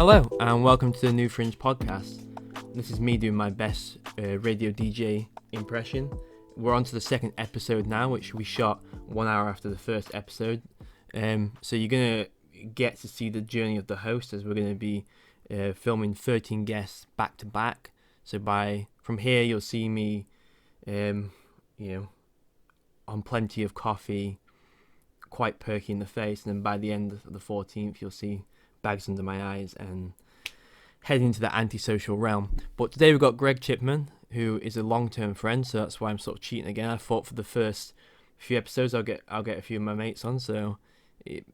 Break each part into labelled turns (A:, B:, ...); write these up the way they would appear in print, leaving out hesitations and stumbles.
A: Hello and welcome to the new Fringe podcast. This is me doing my best radio DJ impression. We're on to the second episode now, which we shot 1 hour after the first episode. So you're going to get to see the journey of the host, as we're going to be filming 13 guests back to back. So from here you'll see me on plenty of coffee, quite perky in the face, and then by the end of the 14th you'll see bags under my eyes and heading into the antisocial realm. But today we've got Greg Chipman, who is a long-term friend, so that's why I'm sort of cheating again. I thought for the first few episodes I'll get a few of my mates on, so it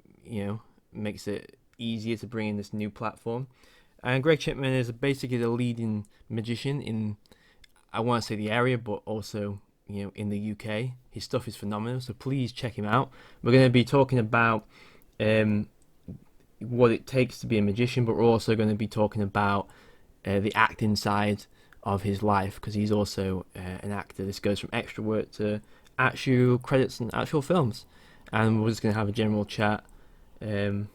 A: makes it easier to bring in this new platform. And Greg Chipman is basically the leading magician in, I want to say the area, but also in the UK. His stuff is phenomenal, so please check him out. We're going to be talking about what it takes to be a magician, but we're also going to be talking about the acting side of his life, because he's also an actor. This goes from extra work to actual credits and actual films, and we're just going to have a general chat, a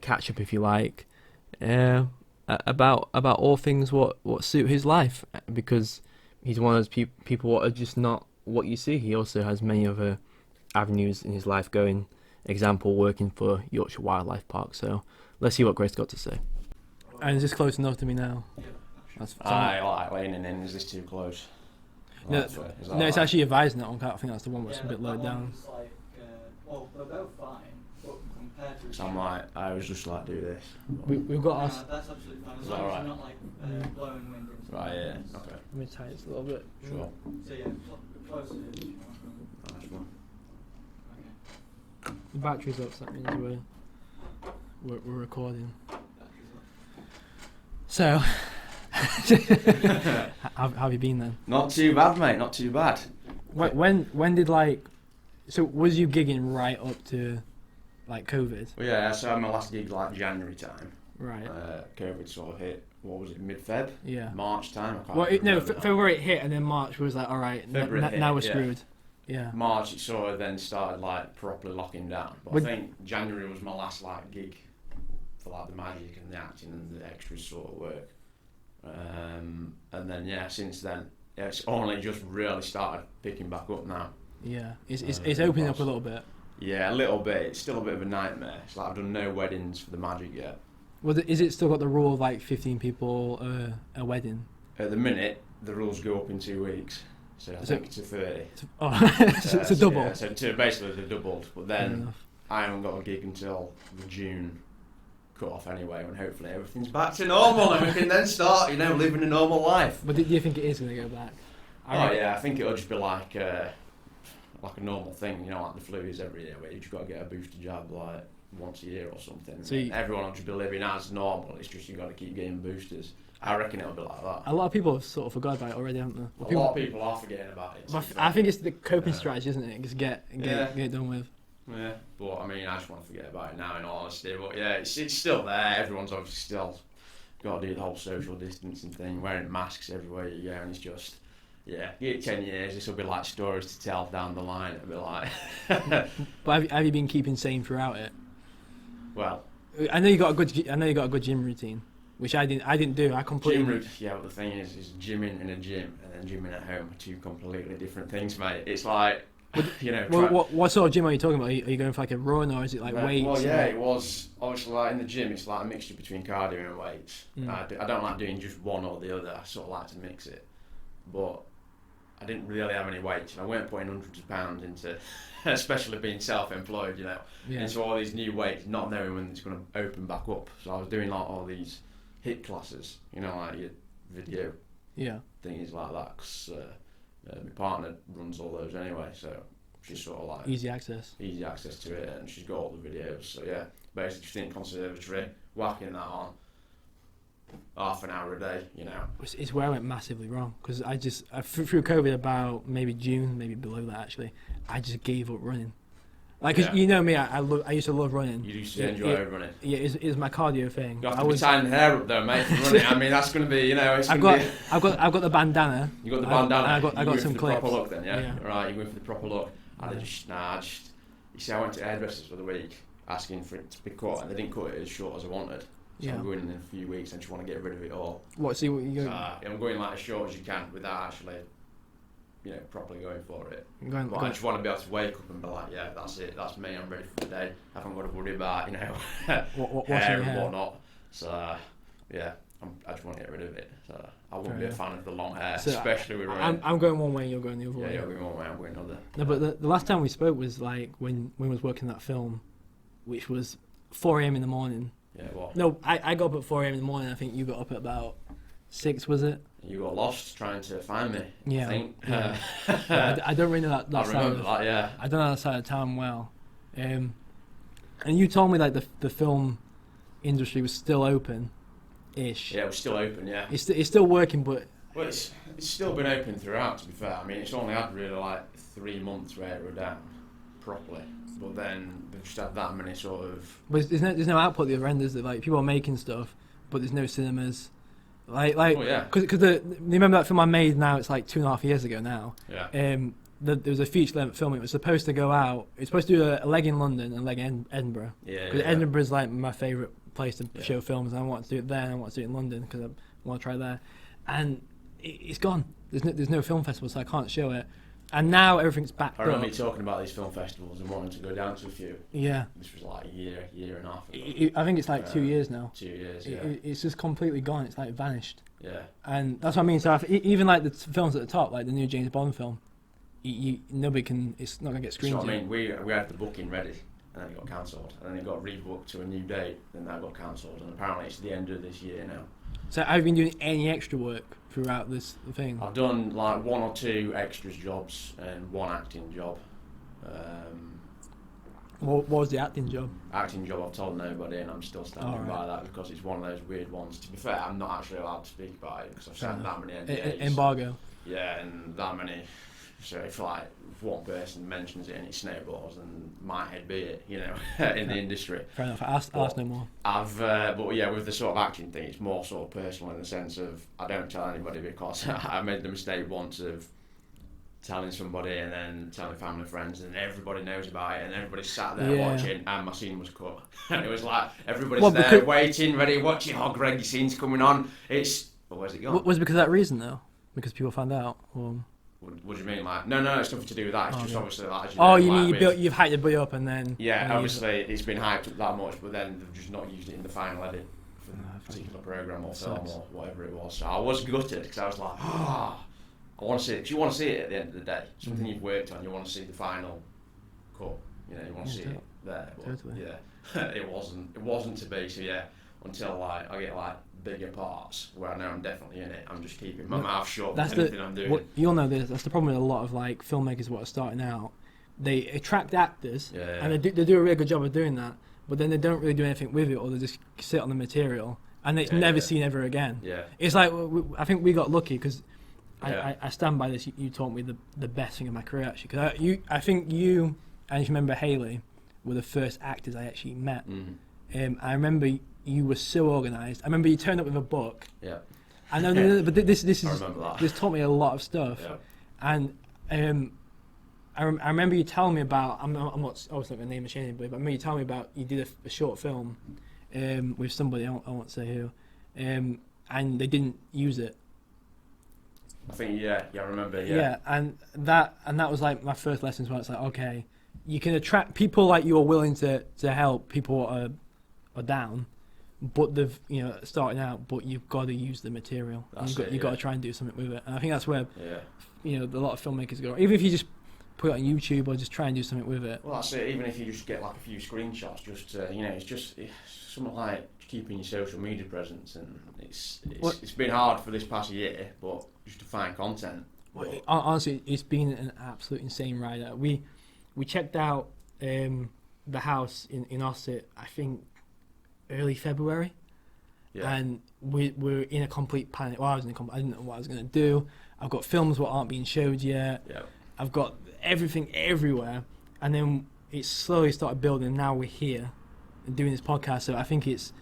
A: catch up if you like, about all things what suit his life, because he's one of those people what are just not what you see. He also has many other avenues in his life going. Example, working for Yorkshire Wildlife Park. So let's see what Grace got to say. And is this close enough to me now? That's
B: I like leaning in. Is this too close?
A: No, it's actually a visor now. I think that's the one that's a bit low down.
C: Well, they're both fine, but compared to...
B: So I always just do this.
A: We've got us.
C: That's absolutely fine. As
B: long
C: long
B: as
C: you're not blowing wind into
B: Right, yeah. Okay.
A: Let me tighten this a little bit.
B: Sure.
C: So yeah, the closer it is,
B: Nice one.
A: The battery's up, so that means we're recording. So, how have you been then?
B: Not too bad, mate. Not too bad.
A: When did so was you gigging right up to COVID?
B: Well, yeah. So I had my last gig January time.
A: Right.
B: COVID sort of hit. What was it? Mid-Feb.
A: Yeah.
B: March time.
A: February it hit, and then March was all right. Now we're screwed. Yeah.
B: March it sort of then started properly locking down. But I think January was my last gig for the magic and the acting and the extras sort of work. And then since then it's only just really started picking back up now.
A: Yeah. It's opening up a little bit.
B: Yeah, a little bit. It's still a bit of a nightmare. It's I've done no weddings for the magic yet.
A: Well, is it still got the rule of 15 people a wedding?
B: At the minute, the rules go up in 2 weeks. So I think to 30.
A: It's a double.
B: Yeah, so basically they're doubled. But then I haven't got a gig until the June cut off anyway, when hopefully everything's back to normal and we can then start, living a normal life.
A: But do you think it is going to go back?
B: Yeah, I think it'll just be like a normal thing, the flu is every year, where you've just got to get a booster jab once a year or something. So everyone will just be living as normal. It's just you've got to keep getting boosters. I reckon it'll be like that. A
A: lot of people have sort of forgot about it already, haven't they?
B: A lot of people are forgetting about it.
A: I think it's the coping strategy, isn't it? Just get it done with.
B: Yeah, but I just want to forget about it now, in all honesty. But yeah, it's still there. Everyone's obviously still got to do the whole social distancing thing, wearing masks everywhere you go, and it's just, give it 10 years, this will be stories to tell down the line. It'll be like...
A: But have you been keeping sane throughout it?
B: Well,
A: I know you got a good gym routine, which I didn't do. I completely.
B: Gym routine. Yeah, but the thing is gymming in a gym and then gymming at home are two completely different things, mate. It's
A: what sort of gym are you talking about? Are you going for a run, or is it weights?
B: Well, yeah, it was obviously in the gym. It's a mixture between cardio and weights. I don't like doing just one or the other. I sort of like to mix it, but I didn't really have any weights. I weren't putting hundreds of pounds into, especially being self-employed, into all these new weights, not knowing when it's going to open back up. So I was doing all these HIIT classes, your video things like that, because my partner runs all those anyway, so she's sort of
A: easy access
B: to it, and she's got all the videos. So yeah, basically just in conservatory, whacking that on half an hour a day,
A: It's where I went massively wrong, because I through COVID, about maybe June, maybe below that actually, I just gave up running. Cause me, I used to love running.
B: You used to enjoy running.
A: Yeah, it's my cardio thing.
B: You have to be tying the hair up though, mate, for running. That's going to be,
A: I've got the bandana.
B: You got the bandana.
A: I got some clips.
B: Proper look then, yeah. Right, you're going for the proper look. You see, I went to hairdressers for the week asking for it to be cut, and they didn't cut it as short as I wanted. So
A: Yeah.
B: I'm going in a few weeks and just want to get rid of it all.
A: What? See what you
B: So
A: go?
B: I'm going like as short as you can without actually, properly going for it.
A: Going,
B: But I just want to be able to wake up and be like, yeah, that's it, that's me, I'm ready for the day. I haven't got to worry about,
A: washing
B: hair
A: your
B: and
A: hair.
B: whatnot. So, yeah, I just want to get rid of it. So I wouldn't
A: Fair
B: be a
A: enough.
B: fan of the long hair,
A: So
B: especially with running.
A: I'm going one way, you're going the other
B: Yeah,
A: way.
B: you're going one way, I'm going another.
A: No, but the last time we spoke was like when we was working that film, which was 4 a.m. in the morning.
B: Yeah, what?
A: No, I got up at 4 a.m. in the morning. I think you got up at about 6, was it?
B: You got lost trying to find me,
A: Yeah.
B: I think.
A: Yeah. I don't really know that
B: I
A: side
B: remember
A: of,
B: that, yeah.
A: I don't know that side of town well. And you told me like the film industry was still open-ish.
B: Yeah, it was still open, yeah.
A: It's still working, but
B: Well, it's still been open throughout, to be fair. I mean, it's only had really like 3 months where it were down properly. But then they've just had that many sort of...
A: there's no output at the other end, is there? Like, people are making stuff, but there's no cinemas. Like,
B: Oh, yeah.
A: Because you remember that film I made now, it's like 2.5 years ago now.
B: Yeah.
A: There was a feature-length film. It was supposed to go out. It was supposed to do a leg in London and a leg in Edinburgh.
B: Yeah,
A: Because
B: yeah.
A: Edinburgh is like my favourite place to
B: Yeah.
A: show films, and I want to do it there, and I want to do it in London because I want to try there. And it's gone. There's no film festival, so I can't show it. And now everything's backed
B: I remember
A: up.
B: you talking about these film festivals and wanting to go down to a few.
A: Yeah.
B: This was like a year and a half ago.
A: I think it's like 2 years now.
B: 2 years, yeah.
A: It's just completely gone. It's like vanished.
B: Yeah.
A: And that's what I mean. So even like the films at the top, like the new James Bond film, nobody can. It's not gonna get screened.
B: So I mean, we had the booking ready, and then it got cancelled, and then it got rebooked to a new date, then that got cancelled, and apparently it's the end of this year now.
A: So have you been doing any extra work throughout this thing?
B: I've done like 1 or 2 extras jobs and 1 acting job.
A: What was the acting job?
B: Acting job I've told nobody, and I'm still standing
A: Alright.
B: by that because it's one of those weird ones. To be fair, I'm not actually allowed to speak about it because I've signed that many NDAs.
A: Embargo.
B: Yeah, and that many. So if like if one person mentions it and it snowballs, then might head be it, in the industry.
A: Fair enough. Ask no more.
B: But yeah, with the sort of acting thing, it's more sort of personal in the sense of I don't tell anybody because I made the mistake once of telling somebody and then telling family and friends, and everybody knows about it, and everybody sat there watching, and my scene was cut. And it was like everybody's there waiting, ready, watching. Oh, Greg, your scene's coming on. Where's it gone?
A: Was it because of that reason though? Because people found out? Or...
B: What do you mean? Like, no, it's nothing to do with that. It's just obviously like.
A: You mean you've hyped the boy up and then?
B: Yeah, obviously it's been hyped up that much, but then they've just not used it in the final edit for the particular program or film or whatever it was. So I was gutted because I was like, I want to see it. 'Cause you want to see it at the end of the day. Something you've worked on, you want to see the final cut. You want to see it there. But
A: totally.
B: Yeah, it wasn't to be. So yeah, until like I get like bigger parts where I know I'm definitely in it, I'm just keeping my mouth shut with anything I'm doing.
A: You'll know this. That's the problem with a lot of like filmmakers what are starting out. They attract actors, and they do a really good job of doing that. But then they don't really do anything with it, or they just sit on the material, and it's never seen ever again.
B: Yeah.
A: It's like I think we got lucky because I stand by this. You taught me the best thing of my career actually. Because I think you and if you remember Haley were the first actors I actually met. I remember you were so organised. I remember you turned up with a book.
B: Yeah.
A: I know, but this taught me a lot of stuff.
B: Yeah.
A: And I remember you telling me about. I'm not obviously not going to name anybody, but I remember you telling me about you did a short film with somebody. I won't say who, and they didn't use it.
B: I think I remember.
A: Yeah, and that was like my first lessons where it's like, okay, you can attract people like you are willing to help people are down, but they've starting out, but you've got to use the material. You've got to try and do something with it, and I think that's where a lot of filmmakers go. Even if you just put it on YouTube or just try and do something with it.
B: Well, that's it. Even if you just get like a few screenshots, just it's something like keeping your social media presence, and it's been hard for this past year, but just to find content.
A: Well, honestly, it's been an absolute insane ride. We checked out the house in Ossett, I think early February, and we're in a complete panic. Well, I didn't know what I was going to do. I've got films what aren't being showed yet.
B: Yeah.
A: I've got everything everywhere, and then it slowly started building. And now we're here and doing this podcast. So I think it's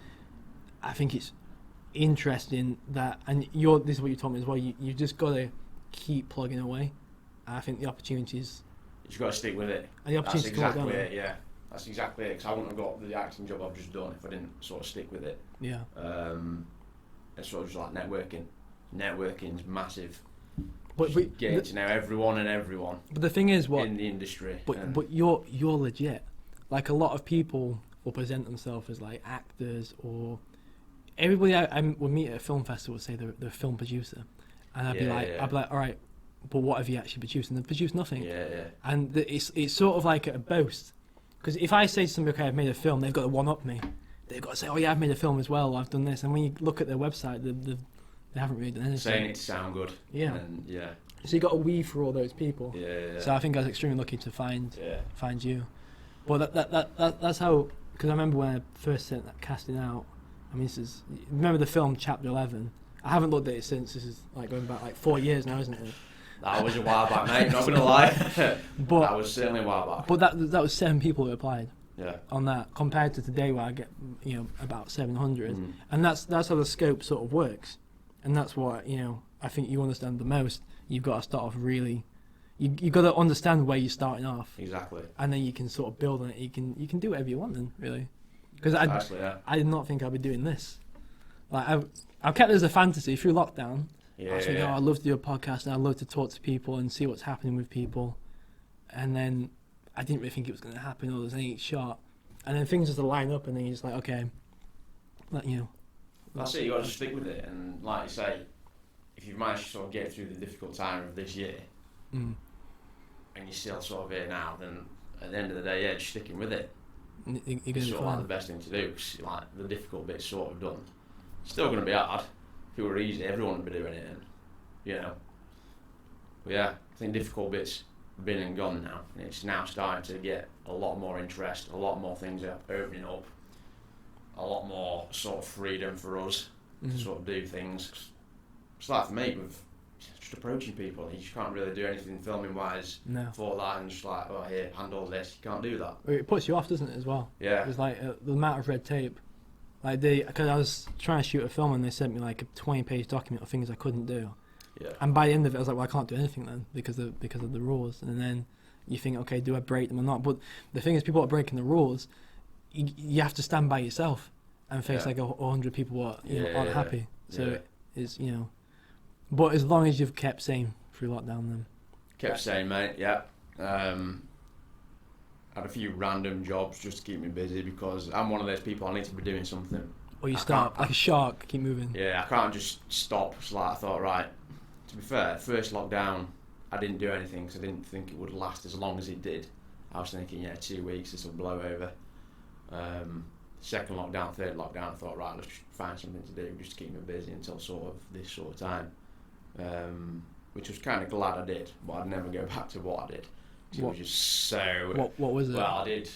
A: interesting that, and this is what you told me as well. You just got to keep plugging away. And I think the opportunities.
B: You just got to stick with it.
A: And the opportunities
B: That's exactly it. Yeah. That's exactly it. Because I wouldn't have got the acting job I've just done if I didn't sort of stick with it.
A: Yeah.
B: It's sort of just like networking. Networking's massive.
A: But
B: Getting to know everyone and everyone.
A: But the thing is,
B: in the industry.
A: But you're legit. Like a lot of people will present themselves as like actors, or everybody I would meet at a film festival would say they're a film producer, and I'd be like, all right, but what have you actually produced? And they've produced nothing.
B: Yeah.
A: And it's sort of like a boast, because if I say to somebody, okay, I've made a film, they've got to one up me. They've got to say, oh yeah, I've made a film as well. I've done this. And when you look at their website, they haven't really done anything.
B: Saying it to sound good.
A: Yeah.
B: And, yeah.
A: So you got to weave for all those people.
B: Yeah.
A: So I think I was extremely lucky to find you. But that's how. Because I remember when I first sent that casting out. I mean, remember the film Chapter 11? I haven't looked at it since. This is like going back like 4 years now, isn't it?
B: That was a while back, mate. Not gonna lie.
A: But
B: that was certainly a while back.
A: But that was 7 people who applied.
B: Yeah.
A: On that, compared to today where I get about 700, and that's how the scope sort of works, and that's what I think you understand the most. You've got to start off really. You got to understand where you're starting off.
B: Exactly. And
A: then you can sort of build on it. You can do whatever you want then, really. Because I did not think I'd be doing this. Like I've kept it as a fantasy through lockdown. I was thinking, I'd love to do a podcast and I'd love to talk to people and see what's happening with people. And then I didn't really think it was going to happen or there's any shot. And then things just line up and then you're just like, okay,
B: That's it, you got to stick with it. And like you say, if you've managed to sort of get through the difficult time of this year, and you're still sort of here now, then at the end of the day, just sticking with it. It's sort of like the best thing to do, because like the difficult bit's sort of done. It's still going to be hard. If it were easy, everyone would be doing it, and But yeah, I think difficult bits have been and gone now, and it's now starting to get a lot more interest, a lot more things are opening up, a lot more sort of freedom for us to sort of do things. It's like for me, with just approaching people, you just can't really do anything filming wise for that, and just like, oh here, handle this, you can't do that.
A: It puts you off, doesn't it, as well?
B: Yeah.
A: It's like the amount of red tape. Like because I was trying to shoot a film and they sent me like a 20-page document of things I couldn't do.
B: Yeah.
A: And by the end of it, I was like, well, I can't do anything then because of the rules. And then you think, okay, do I break them or not? But the thing is, people are breaking the rules. You have to stand by yourself and face like 100 people who aren't happy. So it's But as long as you've kept sane through lockdown, then.
B: Kept sane, mate. Yeah. Had a few random jobs just to keep me busy because I'm one of those people. I need to be doing something.
A: Or you start like a shark, keep moving.
B: Yeah, I can't just stop. It's like I thought, right. To be fair, first lockdown, I didn't do anything because I didn't think it would last as long as it did. I was thinking, 2 weeks, this will blow over. Second lockdown, third lockdown, I thought, right, let's find something to do just to keep me busy until sort of this sort of time. Which I was kind of glad I did, but I'd never go back to what I did. It was just so...
A: What was it?
B: Well, I did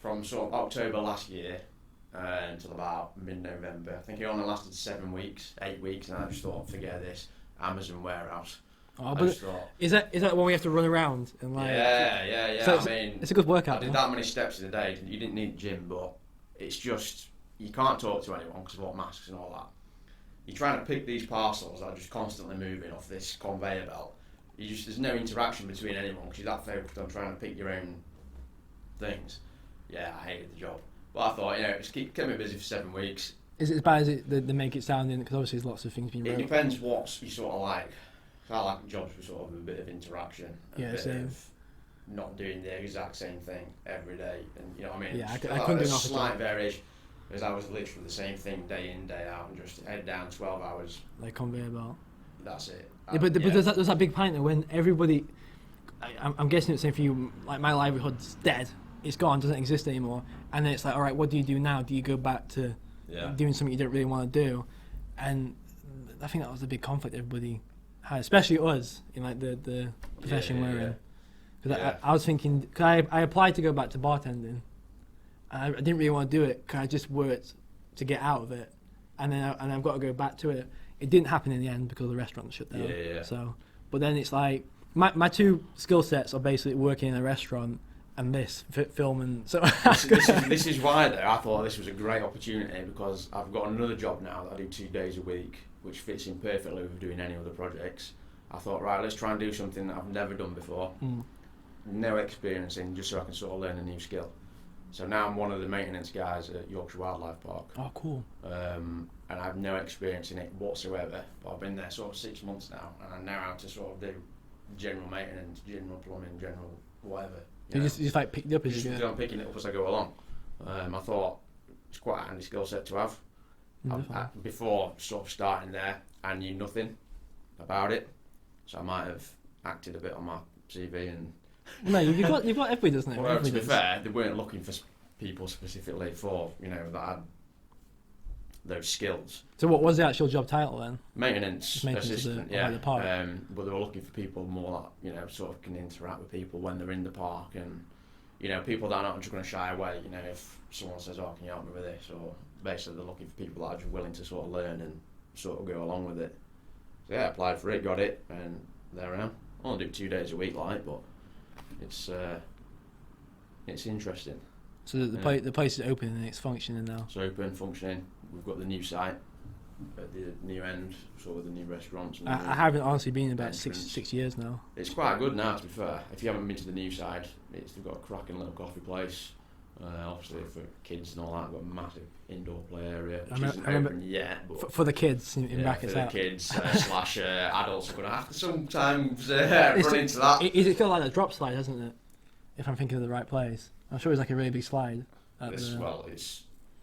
B: from sort of October last year until about mid-November. I think it only lasted 7 weeks, 8 weeks, and I just thought, forget this, Amazon warehouse.
A: Oh, but is that when we have to run around and like?
B: Yeah.
A: So
B: I mean,
A: it's a good workout.
B: I did that many steps in a day. You didn't need gym, but it's just you can't talk to anyone because of what masks and all that. You're trying to pick these parcels that are just constantly moving off this conveyor belt. There's no interaction between anyone because you're that focused on trying to pick your own things. Yeah, I hated the job, but I thought just keep me busy for 7 weeks.
A: Is it as bad as they make it sound? Because obviously there's lots of things being.
B: It depends what you sort of like. I like jobs with sort of a bit of interaction, a bit of not doing the exact same thing every day, and you know what I mean.
A: Yeah, I couldn't do
B: a slight variation. Because I was literally the same thing day in, day out, and just head down 12 hours.
A: Like conveyor belt.
B: That's it.
A: Yeah, but there's that big point when everybody. I'm guessing it's the same for you. Like my livelihood's dead. It's gone. Doesn't exist anymore. And then it's like, all right, what do you do now? Do you go back to doing something you don't really want to do? And I think that was the big conflict everybody had, especially us in like the profession we're in. Because I was thinking, cause I applied to go back to bartending. I didn't really want to do it because I just worked to get out of it, and then I've got to go back to it. It didn't happen in the end because the restaurant shut down.
B: Yeah.
A: So, but then it's like my two skill sets are basically working in a restaurant and this filming. So
B: this is why though I thought this was a great opportunity because I've got another job now that I do 2 days a week, which fits in perfectly with doing any other projects. I thought, right, let's try and do something that I've never done before, no experience in, just so I can sort of learn a new skill. So now I'm one of the maintenance guys at Yorkshire Wildlife Park.
A: Oh, cool.
B: And I have no experience in it whatsoever. But I've been there sort of 6 months now, and I know how to sort of do general maintenance, general plumbing, general whatever.
A: You just like picked it up as you go.
B: I'm picking it up as I go along. I thought it's quite a handy skill set to have. Before sort of starting there, I knew nothing about it, so I might have acted a bit on my CV and.
A: No, you've got everybody doesn't it?
B: Well, to be fair, they weren't looking for people specifically for that had those skills.
A: So what was the actual job title then?
B: Maintenance assistant,
A: of the park.
B: But they were looking for people more that sort of can interact with people when they're in the park, and people that are not just going to shy away. If someone says, "Oh, can you help me with this?" or basically they're looking for people that are just willing to sort of learn and sort of go along with it. So yeah, I applied for it, got it, and there I am. I only do 2 days a week, but it's interesting.
A: So the place is open and it's functioning now.
B: It's open, functioning. We've got the new site at the new end, sort of the new restaurants. And
A: I haven't honestly been in about six years now.
B: It's quite good now, to be fair. If you haven't been to the new side, they've got a cracking little coffee place. Obviously for kids and all that, we've got a massive indoor play area, which isn't open yet. But
A: for the kids, in brackets
B: for
A: out.
B: the kids / adults are going to have to sometimes run into that.
A: It's kind of like a drop slide, hasn't it? If I'm thinking of the right place. I'm sure it's like a really big slide.
B: It's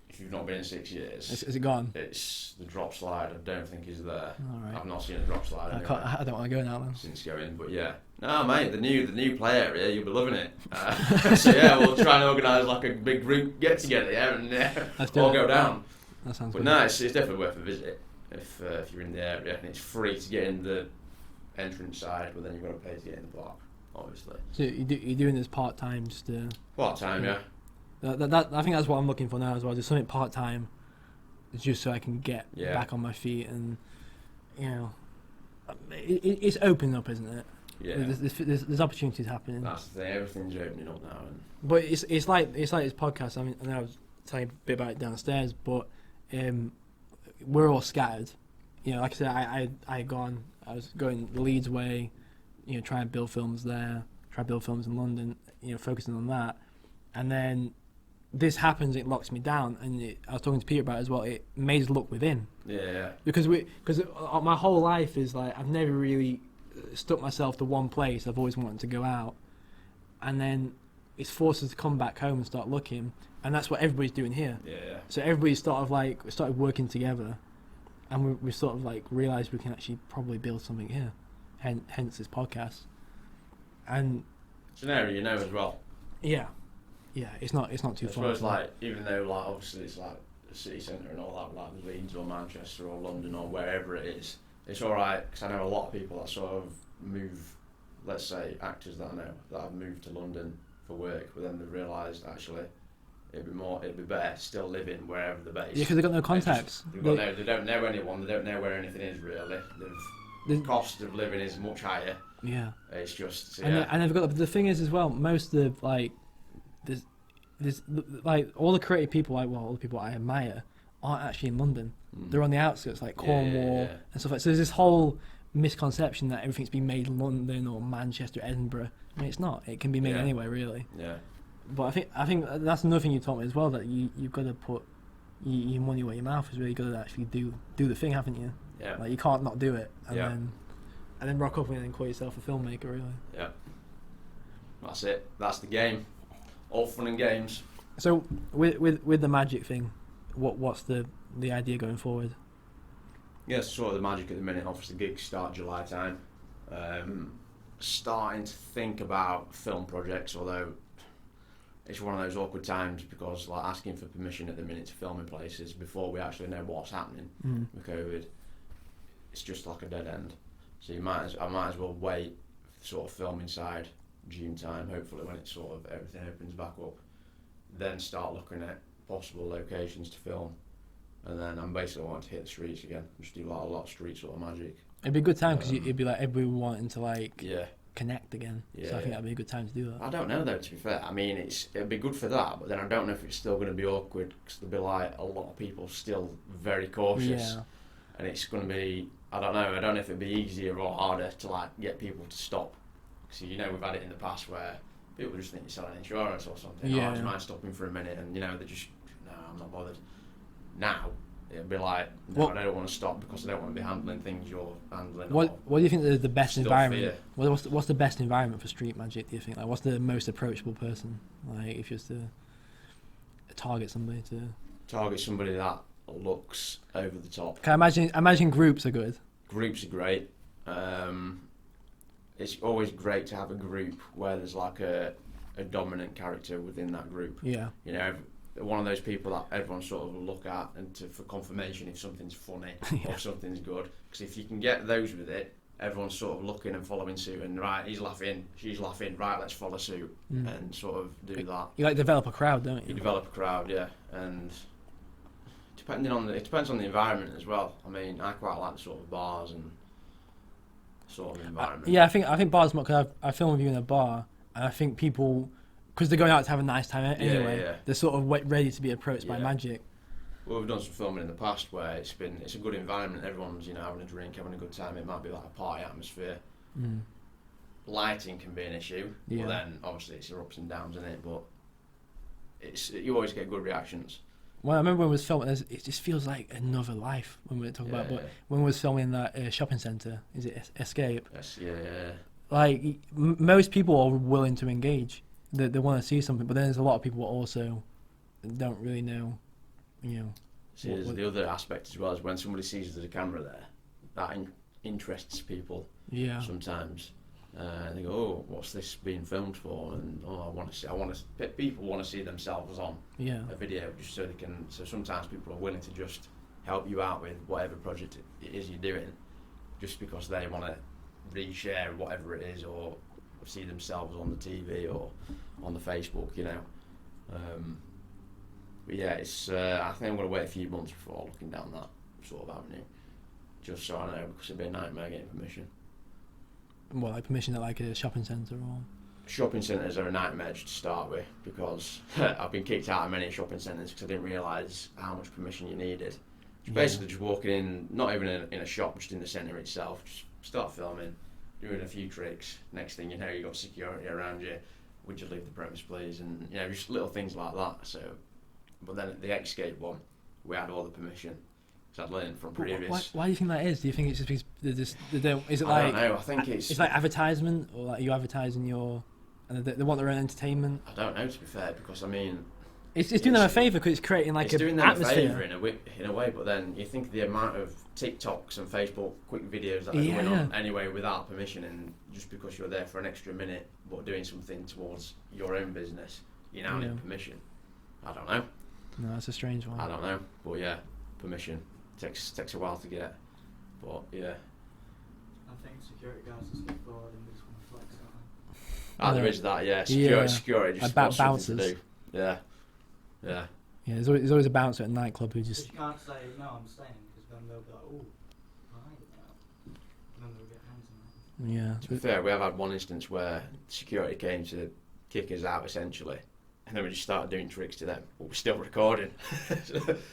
B: if you've not been in 6 years.
A: Is it gone?
B: It's the drop slide. I don't think is there.
A: All right.
B: I've not seen a drop slide.
A: I don't want to go now then.
B: Since going, but yeah. No, mate, the new play area, you'll be loving it. So yeah, we'll try and organise like a big group get together, and all go down.
A: That sounds
B: but
A: good.
B: No, it's definitely worth a visit if you're in the area, and it's free to get in the entrance side, but then you've got to pay to get in the park, obviously.
A: So you're doing this part time, just
B: part time, yeah.
A: That I think that's what I'm looking for now as well. Just something part time, just so I can get back on my feet, and it's opening up, isn't it?
B: Yeah.
A: There's opportunities happening.
B: That's the thing. Everything's opening up now.
A: But it's like this podcast. I mean, I was telling you a bit about it downstairs, but we're all scattered. Like I said, I was going Leeds way, trying to build films there, try to build films in London, focusing on that, and then this happens, it locks me down, and I was talking to Peter about it as well. It made us look within.
B: Yeah.
A: Because my whole life is like I've never really stuck myself to one place. I've always wanted to go out, and then it's forced us to come back home and start looking, and that's what everybody's doing here.
B: Yeah.
A: So everybody started working together, and we sort of like realised we can actually probably build something here, hence this podcast. And
B: it's an area as well.
A: Yeah, it's not too far.
B: I suppose like even though like obviously it's like the city centre and all that, like Leeds or Manchester or London or wherever it is. It's alright, because I know a lot of people that sort of move, let's say actors that I know, that have moved to London for work, but then they've realised actually it'd be better still living wherever they're based.
A: Yeah, because they've got no contacts.
B: They don't know anyone, they don't know where anything is really. The cost of living is much higher.
A: Yeah.
B: It's just,
A: And they've got, the thing is as well, most of there's like all the creative people, all the people I admire aren't actually in London. They're on the outskirts, like Cornwall and stuff like that. So there's this whole misconception that everything's been made in London or Manchester, Edinburgh. I mean, it's not. It can be made anywhere, really. Yeah. But I think that's another thing you taught me as well, that you've got to put your money where your mouth is. Really, you've got to actually do the thing, haven't you?
B: Yeah.
A: Like you can't not do it, and then rock up and then call yourself a filmmaker, really.
B: Yeah. That's it. That's the game. All fun and games.
A: So with the magic thing, what's the idea going forward?
B: Yeah, it's sort of the magic at the minute. Obviously, gigs start July time. Starting to think about film projects, although it's one of those awkward times because like asking for permission at the minute to film in places before we actually know what's happening with COVID, it's just like a dead end. So I might as well wait for sort of film inside June time, hopefully when it's sort of everything opens back up, then start looking at possible locations to film. And then I'm basically wanting to hit the streets again, just do like a lot of street sort of magic.
A: It'd be a good time because it'd be like everybody wanting to connect again. So I think that'd be a good time to do that.
B: I don't know though, to be fair. I mean, it'd be good for that, but then I don't know if it's still going to be awkward because there'll be like a lot of people still very cautious, and it's going to be. I don't know if it'd be easier or harder to like get people to stop. Because we've had it in the past where people just think you're selling insurance or something.
A: Yeah.
B: Oh, do you mind stopping for a minute? And they just, no, I'm not bothered. Now it'd be like, no, I don't want to stop because I don't want to be handling things you're handling.
A: What do you think is the best environment?
B: Here.
A: What's the best environment for street magic? Do you think? Like, what's the most approachable person? Like, if you're to target somebody
B: that looks over the top.
A: Can I imagine groups are good.
B: Groups are great. It's always great to have a group where there's like a dominant character within that group.
A: Yeah.
B: One of those people that everyone sort of look at for confirmation if something's funny or something's good. Because if you can get those with it, everyone's sort of looking and following suit. And right, he's laughing, she's laughing. Right, let's follow suit and sort of do that.
A: You like develop a crowd, don't you?
B: You develop a crowd, yeah. And it depends on the environment as well. I mean, I quite like the sort of bars and sort of environment.
A: Yeah, I think bars. Because I film with you in a bar, and I think people, because they're going out to have a nice time anyway, they're sort of ready to be approached by magic.
B: Well, we've done some filming in the past where it's a good environment. Everyone's having a drink, having a good time. It might be like a party atmosphere. Lighting can be an issue.
A: Yeah.
B: Well, then obviously it's your ups and downs in it, but you always get good reactions.
A: Well, I remember when we was filming, it just feels like another life when we talk about. But when we was filming that shopping centre, is it Escape?
B: Yes, yeah.
A: Like most people are willing to engage. They want to see something, but then there's a lot of people who also don't really know.
B: See, there's the other aspect as well, is when somebody sees there's a camera there, that interests people.
A: Yeah.
B: Sometimes. They go, oh, what's this being filmed for? And people want to see themselves on a video just so they can. So sometimes people are willing to just help you out with whatever project it is you're doing, just because they want to reshare whatever it is or see themselves on the TV or on the Facebook, But yeah, it's. I think I'm going to wait a few months before looking down that sort of avenue, just so I know, because it'd be a nightmare getting permission.
A: What, like permission at like a shopping centre or?
B: Shopping centres are a nightmare to start with, because I've been kicked out of many shopping centres because I didn't realise how much permission you needed. Basically just walking in, not even in a shop, just in the centre itself, just start filming, doing a few tricks. Next thing you know, you've got security around you. Would you leave the premise, please? And just little things like that. So, but then at the Escape one, we had all the permission. I'd learned from previous.
A: Why do you think that is? Do you think it's just because they don't? Is it
B: I
A: like?
B: don't know. I think it's
A: like advertisement, or like you advertising and they want their own entertainment.
B: I don't know, to be fair, because I mean,
A: it's doing them a favour because it's creating like
B: it's doing them
A: atmosphere.
B: a favour in a way. But then you think the amount of TikToks and Facebook quick videos that are going on anyway without permission, and just because you're there for an extra minute, but doing something towards your own business, you now need permission. I don't know.
A: No, that's a strange one.
B: I don't know, but yeah, permission. Takes a while to get, but yeah.
C: I think security guards just get bored and just want to flex
B: on them. There is that, yeah. Security just
A: about
B: bouncers. To do. Yeah.
A: Yeah, there's always a bouncer at a nightclub who just.
C: But you can't say no, I'm staying, because then they'll be like, oh, right now, and then they'll get hands on them.
A: Yeah.
B: To be fair, we have had one instance where security came to kick us out essentially. And then we just started doing tricks to them, but we're still recording.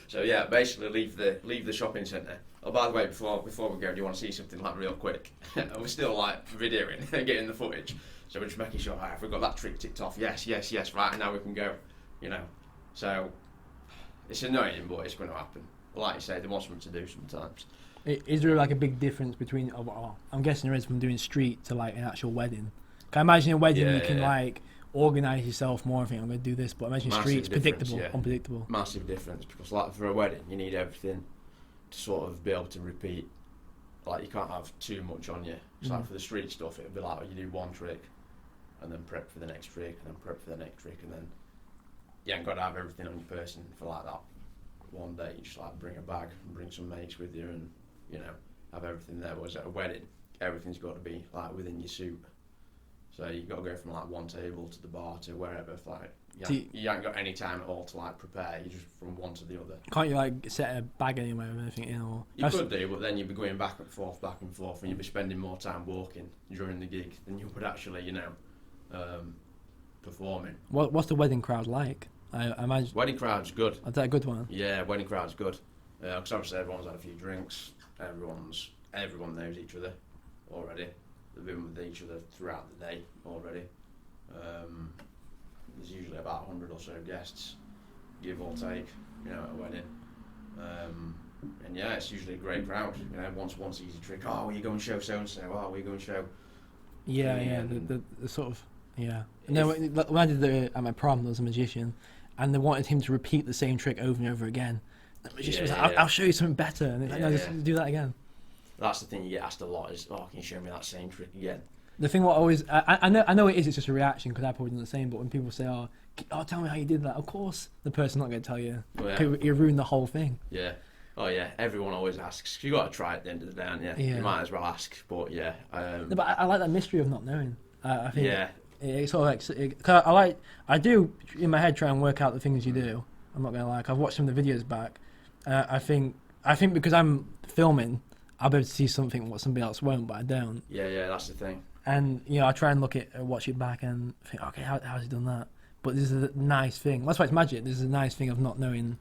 B: so yeah, basically leave the shopping centre. Oh, by the way, before we go, do you want to see something like real quick? And we're still like videoing and getting the footage. So we're just making sure, right, if we've got that trick ticked off, yes, right, and now we can go, So it's annoying, but it's going to happen. Like you say, they want something to do sometimes.
A: Is there like a big difference between? I'm guessing there is, from doing street to like an actual wedding. Can I imagine a wedding you can like organise yourself more and think I'm going to do this, but imagine streets predictable, unpredictable.
B: Massive difference, because like for a wedding you need everything to sort of be able to repeat. Like you can't have too much on you. It's like for the street stuff it'd be like you do one trick and then prep for the next trick and then prep for the next trick, and then you ain't got to have everything on your person for like that one day. You just like bring a bag and bring some mates with you and have everything there. Whereas at a wedding everything's got to be like within your suit. So you've got to go from like one table to the bar to wherever. You ain't got any time at all to like prepare. You just from one to the other.
A: Can't you like set a bag anywhere with anything in? Or
B: you could do, but then you'd be going back and forth, and you'd be spending more time walking during the gig than you would actually, performing.
A: What's the wedding crowd like? I imagine.
B: Wedding crowd's good.
A: Is that a good one?
B: Yeah, wedding crowd's good. Because obviously everyone's had a few drinks. Everyone knows each other already. They've been with each other throughout the day already. There's usually about 100 or so guests, give or take, at a wedding. And yeah, it's usually a great crowd. Once sees a trick, oh, will you go and show so and so? Oh, will you go and show?
A: Yeah. The sort of No, when I did at my prom, there was a magician, and they wanted him to repeat the same trick over and over again. The magician was like, I'll show you something better, and it's like, no, just do that again.
B: That's the thing you get asked a lot is, oh, can you show me that same trick again?
A: The thing what always I know it is, it's just a reaction because I probably done the same. But when people say, oh, tell me how you did that, of course the person's not going to tell you. You ruined the whole thing.
B: Yeah. Oh yeah. Everyone always asks. You got to try at the end of the day, haven't you? You might as well ask. But yeah.
A: No, but I like that mystery of not knowing. I think.
B: Yeah.
A: It's sort of like I do in my head try and work out the things you do. I'm not gonna lie. I've watched some of the videos back. I think because I'm filming, I'll be able to see something what somebody else won't, but I don't.
B: Yeah, that's the thing.
A: And I try and watch it back and think, okay, how's he done that? But this is a nice thing. That's why it's magic. This is a nice thing of not knowing.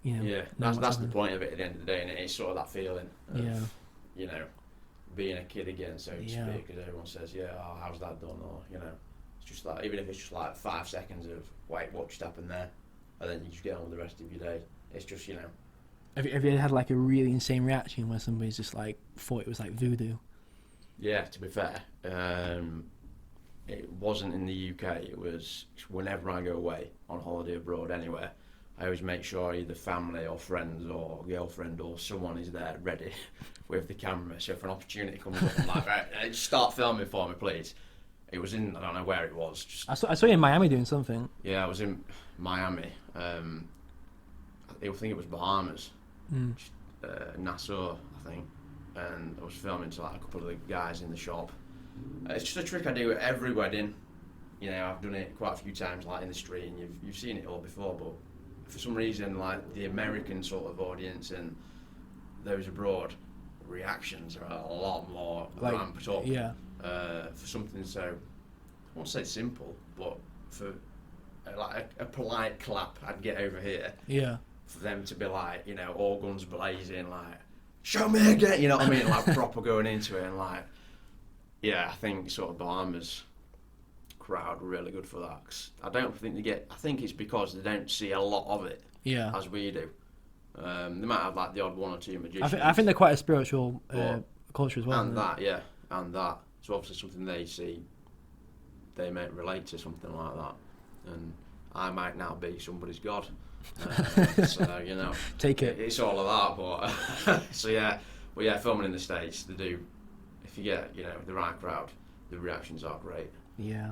B: Yeah, that's the point of it at the end of the day, and it's sort of that feeling of, being a kid again, so to speak, because everyone says, how's that done, or it's just like, even if it's just like 5 seconds of wait, what just happened there, and then you just get on with the rest of your day. It's just
A: Have you had like a really insane reaction where somebody's just like thought it was like voodoo?
B: Yeah, to be fair, it wasn't in the UK. It was whenever I go away on holiday abroad anywhere, I always make sure either family or friends or girlfriend or someone is there ready with the camera. So if an opportunity comes up, I'm like, right, just start filming for me, please. It was in, I don't know where it was.
A: I saw you in Miami doing something.
B: Yeah, I was in Miami. I think it was Bahamas. Nassau, I think. And I was filming to like a couple of the guys in the shop. It's just a trick I do at every wedding. I've done it quite a few times, like in the street, and you've seen it all before, but for some reason, like the American sort of audience and those abroad, reactions are a lot more ramped up.
A: Yeah.
B: For something so, I won't say simple, but for like a polite clap I'd get over here.
A: Yeah.
B: For them to be like, all guns blazing, like, show me again, you know what I mean? Like proper going into it, and like, I think sort of Bahamas crowd were really good for that. 'Cause I don't think I think it's because they don't see a lot of it as we do. They might have like the odd one or two magicians.
A: I think they're quite a spiritual culture as well.
B: And that. So obviously something they see, they might relate to something like that. And I might now be somebody's god. So,
A: take it.
B: It's all of that, but so filming in the States, they do. If you get the right crowd, the reactions are great.
A: Yeah.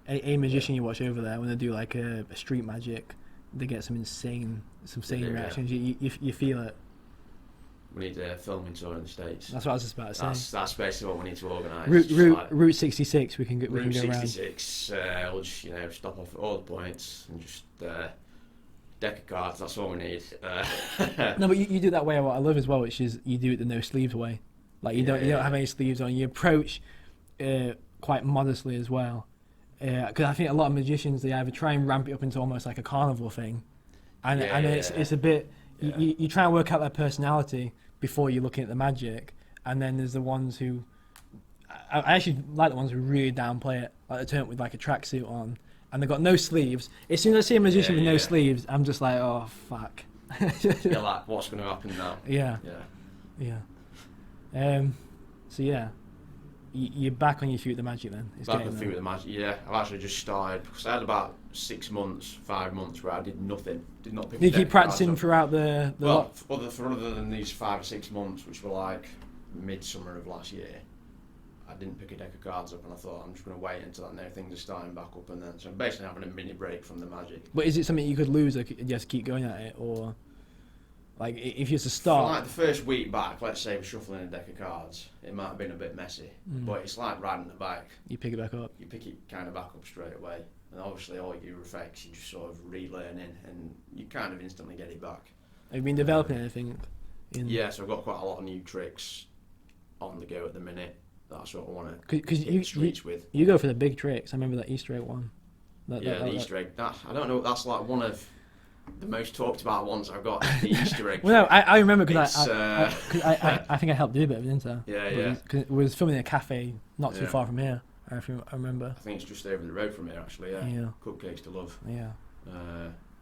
A: A magician you watch over there when they do like a street magic, they get some insane reactions. Yeah. You feel it.
B: We need a filming tour in the States.
A: That's what I was just about to say.
B: That's basically what we need to organise.
A: Route 66. We can go
B: Route
A: around.
B: 66. We'll just stop off at all the points and just deck of cards. That's all we need.
A: No, but you do it that way. What I love as well, which is you do it the no sleeves way. Like you don't have any sleeves on. You approach quite modestly as well. Because I think a lot of magicians, they either try and ramp it up into almost like a carnival thing, and it's a bit. You try and work out their personality before you're looking at the magic, and then there's the ones who I actually like the ones who really downplay it, like they turn up with like a tracksuit on and they've got no sleeves. As soon as I see a magician with no sleeves, I'm just like, oh fuck.
B: You're like, what's going to happen now?
A: Yeah. So yeah, you're back on your feet with the magic then.
B: Back on your feet with the magic. Yeah, I've actually just started because I had about 5 months where I did nothing. Did not pick.
A: Did you keep practicing throughout the
B: for other than these 5 or 6 months, which were like midsummer of last year, I didn't pick a deck of cards up, and I thought I'm just going to wait until I know things are starting back up, and then so I'm basically having a mini break from the magic.
A: But is it something you could lose, or just keep going at it, or like if you was to start?
B: For like the first week back, let's say we're shuffling a deck of cards, it might have been a bit messy, but it's like riding the bike.
A: You pick it back up.
B: You pick it kind of back up straight away. And obviously all your effects you just sort of relearning and you kind of instantly get it back.
A: Have you been developing anything?
B: Yeah, so I've got quite a lot of new tricks on the go at the minute that I sort of want to
A: get streets with. You go for the big tricks. I remember that Easter egg one.
B: The Easter egg. I don't know, that's like one of the most talked about ones I've got, the Easter egg.
A: Well, no, I remember because I think I helped do a bit of it, didn't I?
B: Yeah.
A: Because we was filming in a cafe not too far from here. I remember.
B: I think it's just over the road from here, actually. Yeah.
A: Yeah.
B: Cupcakes to love.
A: Yeah.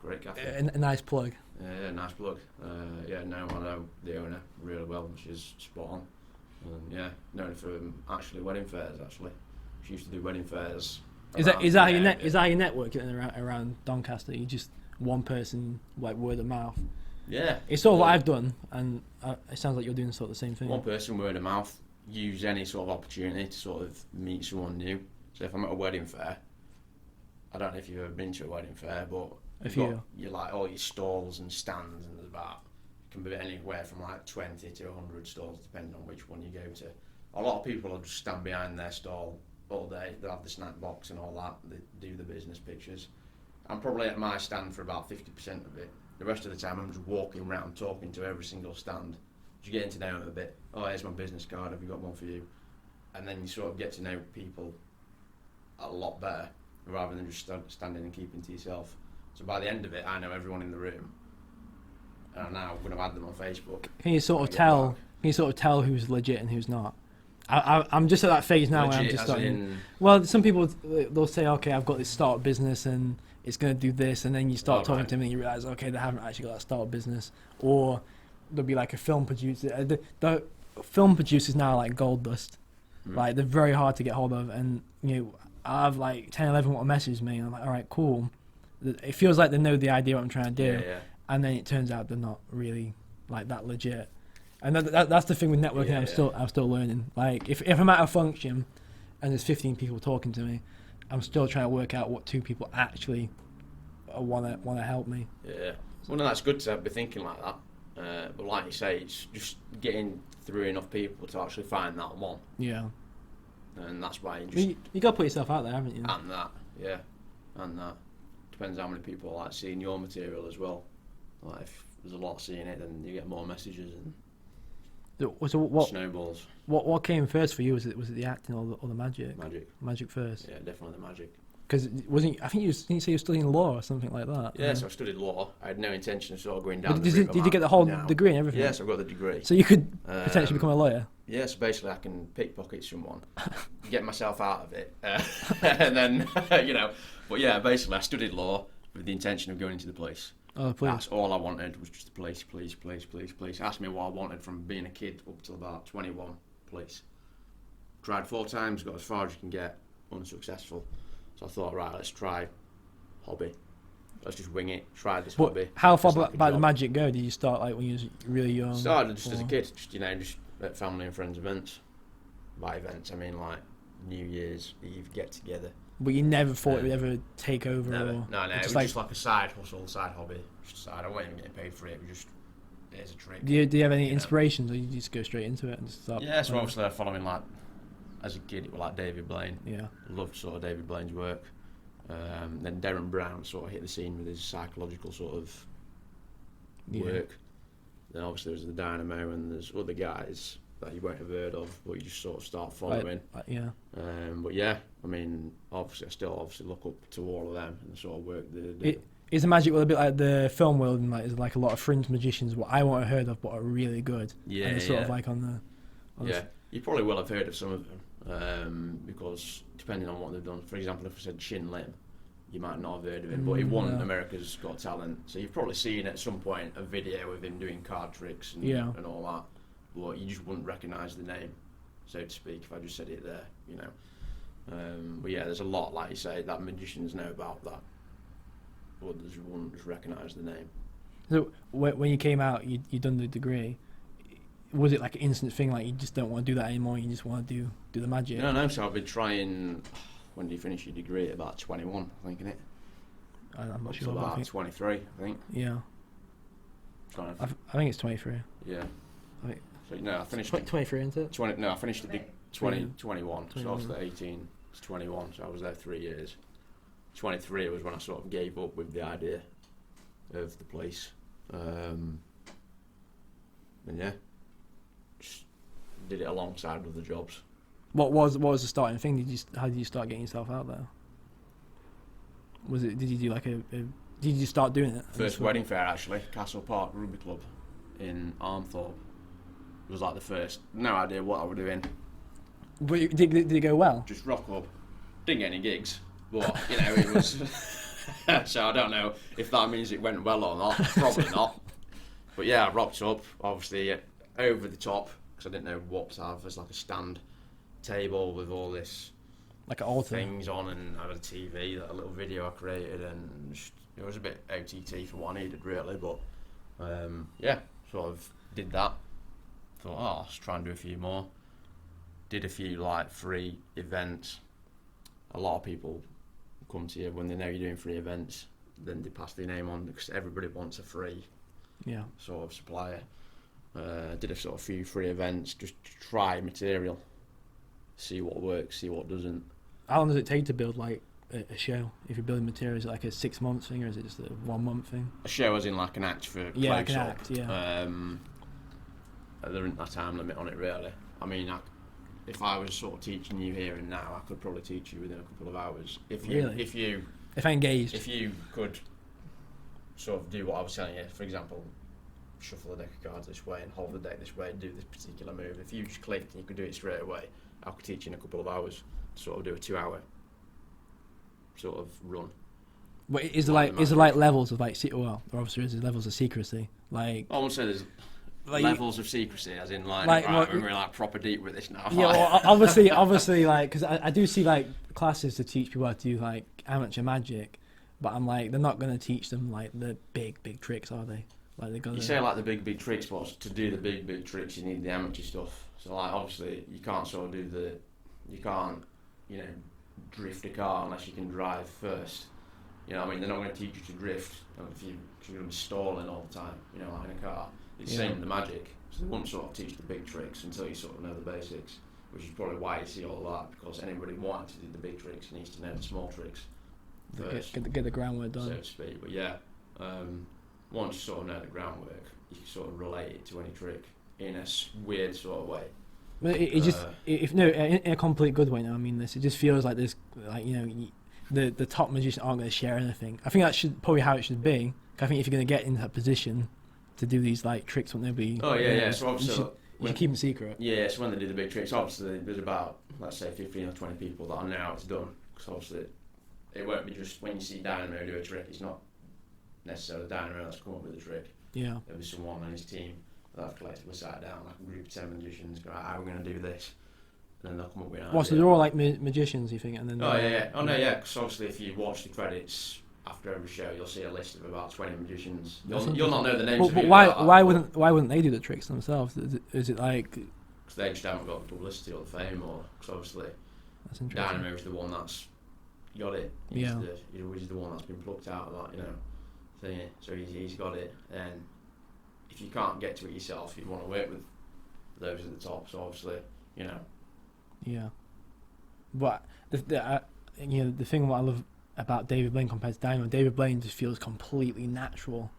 B: Great cafe.
A: A nice plug.
B: Yeah, nice plug. I know the owner really well. She's spot on. And yeah, known her from actually wedding fairs. Actually, she used to do wedding fairs.
A: Is that your network around Doncaster? You just one person, like word of mouth.
B: Yeah,
A: it's sort of what I've done, and it sounds like you're doing sort of the same thing.
B: One person, word of mouth. Use any sort of opportunity to sort of meet someone new. So if I'm at a wedding fair, I don't know if you've ever been to a wedding fair, but you're like all your stalls and stands, and there's about, can be anywhere from like 20 to 100 stalls depending on which one you go to. A lot of people will just stand behind their stall all day. They'll have the snack box and all that. They do the business pictures. I'm probably at my stand for about 50% of it. The rest of the time I'm just walking around talking to every single stand. Just getting to know them a bit. Oh, here's my business card, have you got one for you? And then you sort of get to know people a lot better rather than just standing and keeping to yourself. So by the end of it, I know everyone in the room, and I'm now going to add them on Facebook.
A: Can you sort of tell? Can you sort of tell who's legit and who's not? I'm just at that phase now where I'm just starting. Well, some people they'll say, okay, I've got this startup business and it's going to do this, and then you start talking to them and you realise, okay, they haven't actually got that startup business, or there'll be like a film producer. The film producers now are like gold dust. Like they're very hard to get hold of, and I have like 10, 11 want to message me, and I'm like, all right, cool. It feels like they know the idea what I'm trying to do, and then it turns out they're not really like that legit. And that's the thing with networking. I'm still learning. Like if I'm at a function and there's 15 people talking to me, I'm still trying to work out what 2 people actually want to help me. Yeah,
B: well, no, that's good to be thinking like that. But like you say, it's just getting through enough people to actually find that one.
A: Yeah.
B: And that's why
A: you got to put yourself out there, haven't you?
B: And that. Depends how many people like seeing your material as well. Like if there's a lot seeing it, then you get more messages and
A: what
B: snowballs.
A: What came first for you? Was it the acting or the magic? Magic first.
B: Yeah, definitely the magic.
A: Because I think you say you're studying law or something like that.
B: Yeah, so I studied law. I had no intention of sort of going down.
A: But did you get the whole degree and everything?
B: Yes, I've got the degree.
A: So you could potentially become a lawyer.
B: Yeah, so basically I can pickpocket someone, get myself out of it, and then But yeah, basically I studied law with the intention of going into the police.
A: Oh, police.
B: That's all I wanted was just the police. Asked me what I wanted from being a kid up till about 21. Police. Tried 4 times, got as far as you can get, unsuccessful. So I thought, right, let's try hobby. Let's just wing it. Try this hobby.
A: How far back the magic go? Did you start like when you was really young?
B: Started just as a kid, just at family and friends events. By events, I mean like New Year's Eve get together.
A: But you never thought it would ever take over?
B: Never. No, it was just like a side hustle, side hobby. Just a side. I wasn't even getting paid for it. It was just, there's a trick.
A: Do you have any inspirations, or you just go straight into it and just start?
B: Yeah, so obviously I'm following like, as a kid, it was like David Blaine.
A: Yeah.
B: Loved sort of David Blaine's work. Then Darren Brown sort of hit the scene with his psychological sort of work. Then obviously there's the Dynamo and there's other guys that you won't have heard of, but you just sort of start following. But yeah, I mean, obviously I still look up to all of them and the sort of work they do.
A: Is the magic world a bit like the film world, and like there's like a lot of fringe magicians what I won't have heard of but are really good?
B: Yeah,
A: and sort of like on the
B: you probably will have heard of some of them because depending on what they've done. For example, if I said Chin Lim, you might not have heard of him, but he won America's Got Talent, so you've probably seen at some point a video of him doing card tricks and all that. But you just wouldn't recognise the name, so to speak, if I just said it there, But yeah, there's a lot, like you say, that magicians know about that, but others wouldn't just recognise the name.
A: So when you came out, you done the degree. Was it like an instant thing, like you just don't want to do that anymore, you just want to do the magic?
B: No, so I've been trying, when do you finish your degree? About 21, I think, innit?
A: I'm not sure.
B: About 23, I think.
A: Yeah. I think it's 23.
B: Yeah. So, I finished
A: 23, isn't it?
B: I finished at 21. So I was at 18 to 21, so I was there 3 years. 23 was when I sort of gave up with the idea of the place. And yeah, just did it alongside with the jobs.
A: What was the starting thing? How did you start getting yourself out there? Did you do like did you start doing it?
B: First wedding fair, actually, Castle Park Rugby Club in Armthorpe. It was like the first. No idea what I was doing.
A: But did it go well?
B: Just rock up, Didn't get any gigs, but you know it was. So I don't know if that means it went well or not. Probably not. But yeah, I rocked up, obviously over the top because I didn't know what to have as like a stand table with all this
A: like an altar
B: things on, and I had a TV, that a little video I created, and it was a bit OTT for what I needed really. But yeah, sort of did that. Thought, oh, let's try and do a few more. Did a few like free events. A lot of people come to you when they know you're doing free events, then they pass their name on because everybody wants a free sort of supplier. Did a sort of few free events just to try material, see what works, see what doesn't.
A: How long does it take to build like a show? If you're building material, is it like a 6 month thing or is it just a 1 month thing?
B: A show as in like an act for
A: like
B: close
A: an
B: up.
A: act, yeah.
B: There isn't a time limit on it really. I mean, if I was sort of teaching you here and now, I could probably teach you within a couple of hours. If
A: I engaged.
B: If you could sort of do what I was telling you, for example, shuffle a deck of cards this way and hold the deck this way and do this particular move. If you just clicked and you could do it straight away, I could teach you in a couple of hours to sort of do a 2 hour sort of run.
A: But is there like levels of like well, there obviously is levels of secrecy. Like
B: I won't say there's like levels of secrecy, as in like we're like proper deep with this now.
A: Yeah, well, obviously, like because I do see like classes to teach people how to do like amateur magic, but I'm like they're not going to teach them like the big tricks, are they? Like they got.
B: You say like the big tricks, but to do the big tricks, you need the amateur stuff. So like obviously you can't sort of drift a car unless you can drive first. You know what I mean? They're not going to teach you to drift if you're going to be stalling all the time. You know, like in a car. It's the same with the magic. So they won't sort of teach the big tricks until you sort of know the basics, which is probably why you see all that, because anybody wanting to do the big tricks needs to know the small tricks first.
A: Get the groundwork done.
B: So to speak. But yeah, once you sort of know the groundwork, you can sort of relate it to any trick in a weird sort of way.
A: But in a complete good way. Now I mean this. It just feels like there's like the top magicians aren't going to share anything. I think that should probably how it should be. I think if you're going to get in that position to do these like tricks, what nobody.
B: Oh yeah. So obviously
A: you should keep them secret.
B: Yeah. So when they do the big tricks, obviously there's about let's say 15 or 20 people that know how it's done. Because obviously it won't be just when you see Dynamo do a trick, it's not necessarily Dynamo that's come up with the trick.
A: Yeah.
B: There'll be someone on his team that have collectively sat down, like a group of 10 magicians, go, how are we going to do this? And then they'll come up with an idea.
A: So they're all like magicians, you think? And then
B: because obviously if you watch the credits after every show, you'll see a list of about 20 magicians. You'll not know the names.
A: But why wouldn't they do the tricks themselves? Is it like?
B: Because they just haven't got the publicity or the fame, or because obviously Dynamo is the one that's got it. He's the one that's been plucked out of that, thing. So he's got it, and if you can't get to it yourself, you'd want to work with those at the top. So obviously,
A: Yeah, but the thing what I love about David Blaine compared to Dynamo, David Blaine just feels completely natural,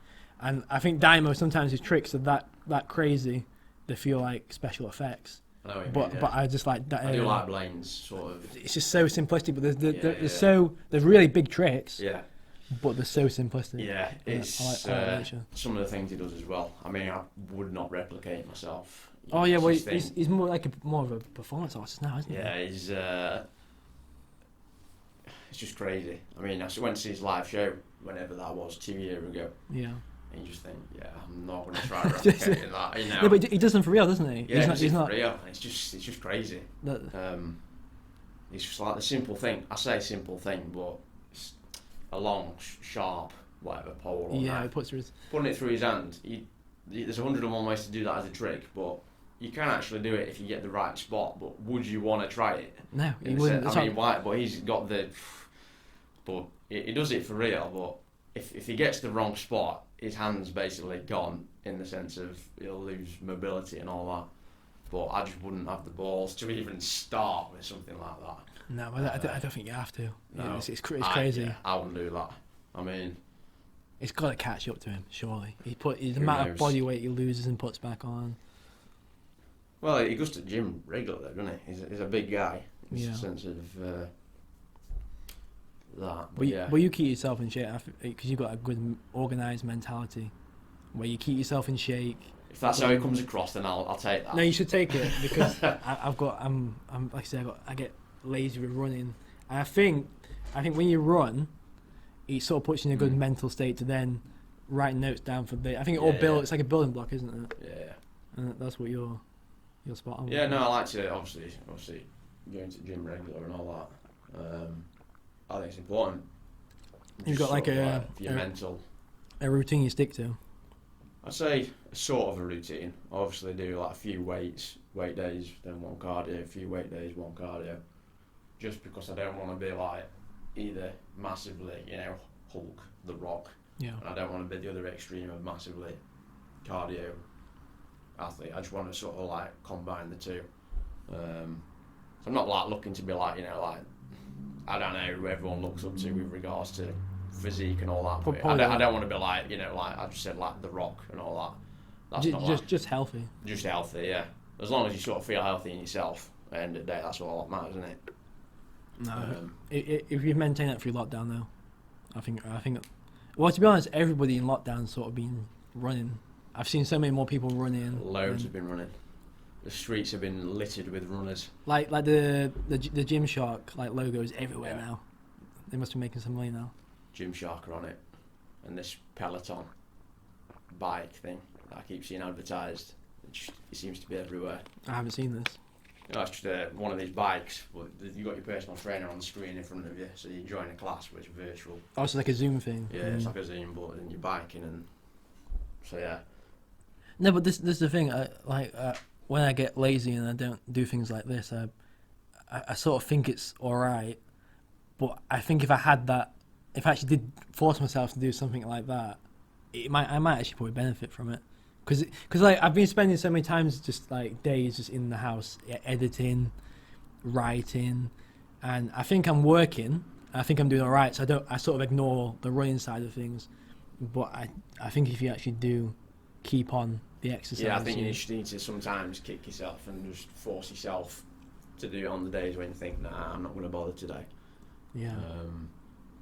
A: and I think Dynamo sometimes his tricks are that crazy, they feel like special effects. But I just like that.
B: I do like Blaine's sort of.
A: It's just so simplistic, but they're really big tricks.
B: Yeah.
A: But they're so simplistic.
B: Yeah, it's I like some of the things he does as well. I mean, I would not replicate it myself.
A: Oh yeah, well he's more like more of a performance artist now, isn't he?
B: Yeah, it's just crazy. I mean, I went to see his live show whenever that was 2 years ago.
A: Yeah.
B: And you just think, I'm not going to try replicating that.
A: Yeah, but he does them for real, doesn't he?
B: Yeah, he's not for real. It's just crazy. It's just like the simple thing. I say simple thing, but it's a long, sharp, whatever pole. Or
A: he puts
B: putting it through his hand. There's 101 ways to do that as a trick, but you can actually do it if you get the right spot. But would you want to try it?
A: No, he wouldn't.
B: But he's got the. But he does it for real. But if he gets the wrong spot, his hand's basically gone in the sense of he'll lose mobility and all that. But I just wouldn't have the balls to even start with something like that.
A: No, I don't think you have to.
B: No,
A: it's crazy.
B: I wouldn't do that. I mean,
A: it's got to catch up to him. Surely the amount of body weight he loses and puts back on.
B: Well, he goes to the gym regularly, doesn't he? He's a big guy. In the sense of that.
A: But you keep yourself in shape because you've got a good organised mentality, where you keep yourself in shape.
B: If that's how it comes across, then I'll take that.
A: No, you should take it because I'm like I said, I get lazy with running, And I think when you run, it sort of puts you in a good mental state to then write notes down for the. I think it all builds. It's like a building block, isn't it?
B: Yeah.
A: And that's what you're spot on.
B: Yeah, no, I like to obviously going to the gym regular and all that. I think it's important.
A: You've got like
B: for your mental.
A: A routine you stick to.
B: I'd say a sort of a routine. I obviously do like a few weight days, then one cardio, a few weight days, one cardio. Just because I don't want to be like either massively, Hulk, The Rock.
A: Yeah.
B: And I don't want to be the other extreme of massively cardio athlete. I just want to sort of like combine the two. So I'm not like looking to be like, like, I don't know who everyone looks up to with regards to physique and all that. But I don't want to be like, like I just said, like The Rock and all that. That's
A: just healthy.
B: Just healthy, yeah. As long as you sort of feel healthy in yourself, at the end of the day, that's all that matters, isn't it?
A: No, if you maintain that through lockdown, though, I think. Well, to be honest, everybody in lockdown sort of been running. I've seen so many more people running.
B: Loads have been running. The streets have been littered with runners.
A: Like the Gymshark logo is everywhere now. They must be making some money now.
B: Gymshark are on it, and this Peloton bike thing that I keep seeing advertised. It seems to be everywhere.
A: I haven't seen this.
B: It's just one of these bikes, but you've got your personal trainer on the screen in front of you, so you join a class, but it's virtual.
A: Oh, it's like a Zoom thing.
B: Yeah, it's like a Zoom, but then you're biking, and so yeah.
A: No, but this is the thing. When I get lazy and I don't do things like this, I sort of think it's all right. But I think if I actually did force myself to do something like that, I might actually probably benefit from it. Because I've been spending so many times just like days just in the house editing, writing, and I think I'm working. I think I'm doing all right. So I sort of ignore the running side of things. But I think if you actually do keep on the exercise,
B: yeah, I think you just need to sometimes kick yourself and just force yourself to do it on the days when you think, nah, I'm not going to bother today.
A: Yeah.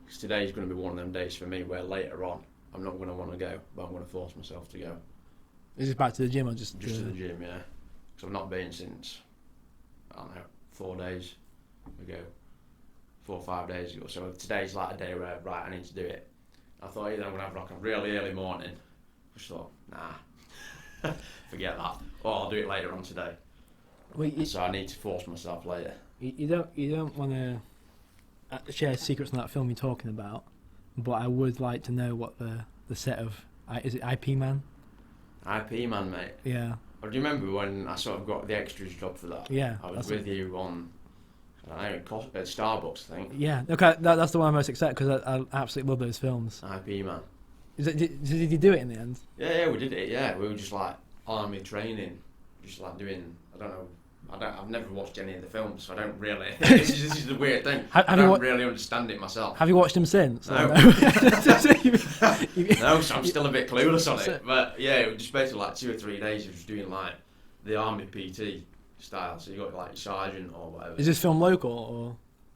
B: Because today's going to be one of them days for me where later on I'm not going to want to go, but I'm going to force myself to go.
A: Is this back to the gym or just
B: to the gym? Yeah, because I've not been since, I don't know, 4 days ago, 4 or 5 days ago. So today's like a day where I need to do it. I thought either I'm gonna have like a really early morning. I just thought, nah, forget that. Or I'll do it later on today. So I need to force myself later.
A: You don't want to share secrets on that film you're talking about, but I would like to know what the set of is it IP Man?
B: IP Man, mate.
A: Yeah.
B: Or do you remember when I sort of got the extras job for that?
A: Yeah.
B: I was with you on, I don't know, at Starbucks, I think.
A: Yeah. Okay, that's the one I'm most excited because I absolutely love those films.
B: IP Man.
A: Did you do it in the end?
B: Yeah, we did it. Yeah, we were just like army training, just like doing. I don't know. I've never watched any of the films, so I don't really. this is the weird thing. I don't really understand it myself.
A: Have you watched them since?
B: No. No, so I'm still a bit clueless on it. But yeah, it was just basically like 2 or 3 days of just doing like the army PT style. So you got like your sergeant or whatever.
A: Is this film local or?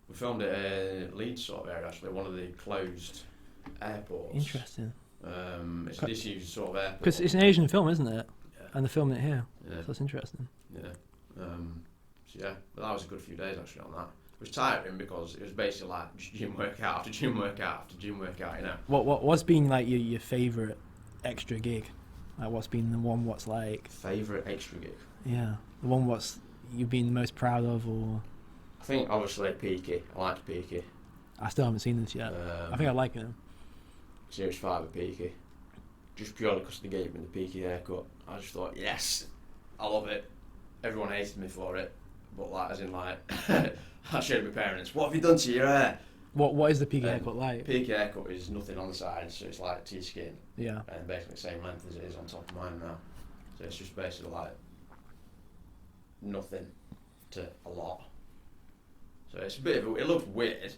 B: We filmed it in Leeds sort of area, actually, one of the closed airports.
A: Interesting.
B: It's a disused sort of airport.
A: Because it's an Asian film, isn't it?
B: Yeah.
A: And they're filming it here.
B: Yeah.
A: So that's interesting.
B: Yeah. So yeah, but that was a good few days actually on that. It was tiring because it was basically like just gym workout after gym workout after gym workout, you know.
A: What's been like your favourite extra gig? Like what's been the one what's like...
B: Favourite extra gig?
A: Yeah. The one what's you've been the most proud of or...
B: I think obviously Peaky. I liked Peaky.
A: I still haven't seen this yet. I think I like it.
B: Series 5 of Peaky. Just purely because they gave me the Peaky haircut. I just thought, yes, I love it. Everyone hated me for it. But like, as in like, I showed my parents, what have you done to your hair?
A: What is the Peaky haircut like?
B: Peaky haircut is nothing on the sides, so it's like T-skin.
A: Yeah.
B: And basically the same length as it is on top of mine now. So it's just basically like nothing to a lot. So it's a bit of it looks weird,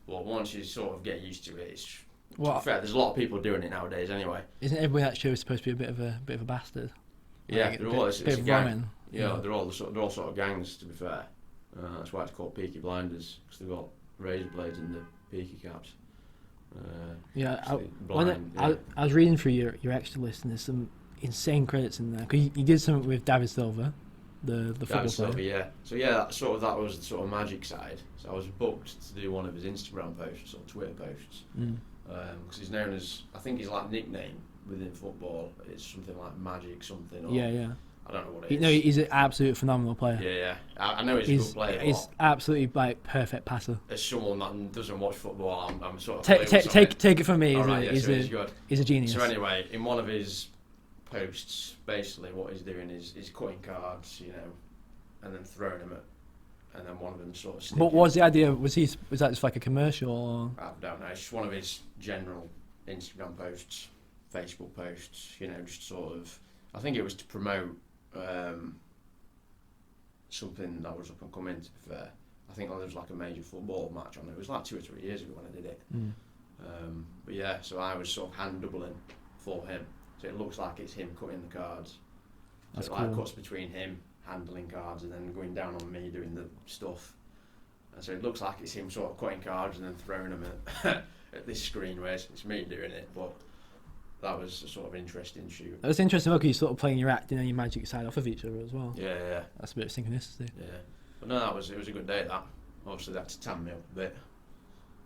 B: but once you sort of get used to it, it's to be fair, there's a lot of people doing it nowadays anyway.
A: Isn't everybody that show is supposed to be a bit of a bastard?
B: Yeah,
A: like
B: they're all it's a gang.
A: Yeah,
B: they're all sort of gangs. To be fair, that's why it's called Peaky Blinders, because they've got razor blades in the peaky caps.
A: I was reading through your extra list and there's some insane credits in there because you did something with David Silver. the football
B: Silver,
A: player.
B: yeah. So yeah, that was the sort of magic side. So I was booked to do one of his Instagram posts or Twitter posts, because he's known as, I think his like nickname within football is something like Magic something. Or,
A: Yeah.
B: I don't know what it is.
A: No, he's an absolute phenomenal player.
B: Yeah. I know he's a good player.
A: He's absolutely like perfect passer.
B: As someone that doesn't watch football, I'm sort of
A: take it from me.
B: He's good.
A: He's a genius.
B: So anyway, in one of his posts, basically what he's doing is cutting cards, and then throwing them at, and then one of them sort of sticking.
A: What was the idea? Was that just like a commercial? Or?
B: I don't know. It's just one of his general Instagram posts, Facebook posts. Just sort of. I think it was to promote something that was up and coming. To be fair, I think there was like a major football match on it. It was like 2 or 3 years ago when I did it. But yeah, so I was sort of hand doubling for him. So it looks like it's him cutting the cards.
A: That's
B: so it
A: cool.
B: like cuts between him handling cards and then going down on me doing the stuff. And so it looks like it's him sort of cutting cards and then throwing them at this screen where it's me doing it. But that was a sort of interesting shoot.
A: It's interesting because you're sort of playing your acting and your magic side off of each other as well.
B: Yeah.
A: That's a bit of synchronicity.
B: Yeah. But no, it was a good day, that. Obviously, that to tan me up a bit,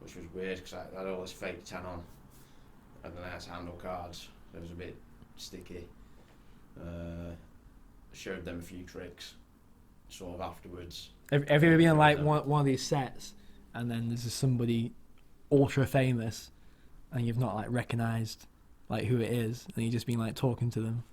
B: which was weird because I had all this fake tan on, and then I had to handle cards, so it was a bit sticky. Showed them a few tricks, sort of afterwards.
A: Have you ever been on like one of these sets, and then there's just somebody ultra famous, and you've not like recognised like who it is, and you've just been like talking to them?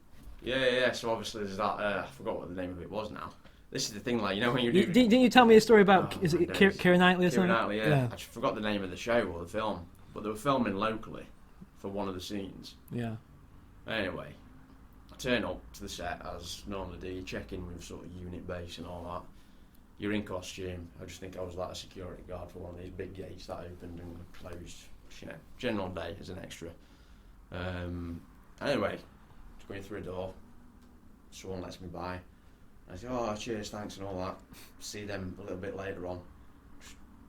B: Yeah. So obviously there's that. I forgot what the name of it was now. This is the thing, like when you do.
A: Didn't you tell me a story about is it Keira Knightley or something?
B: Keira Knightley, yeah. I just forgot the name of the show or the film, but they were filming locally for one of the scenes.
A: Yeah.
B: Anyway, I turn up to the set as normally do. You check in with sort of unit base and all that. You're in costume. I just think I was like a security guard for one of these big gates that opened and closed. General day as an extra. Anyway, just going through a door. Someone lets me by. I say, oh, cheers, thanks and all that. See them a little bit later on.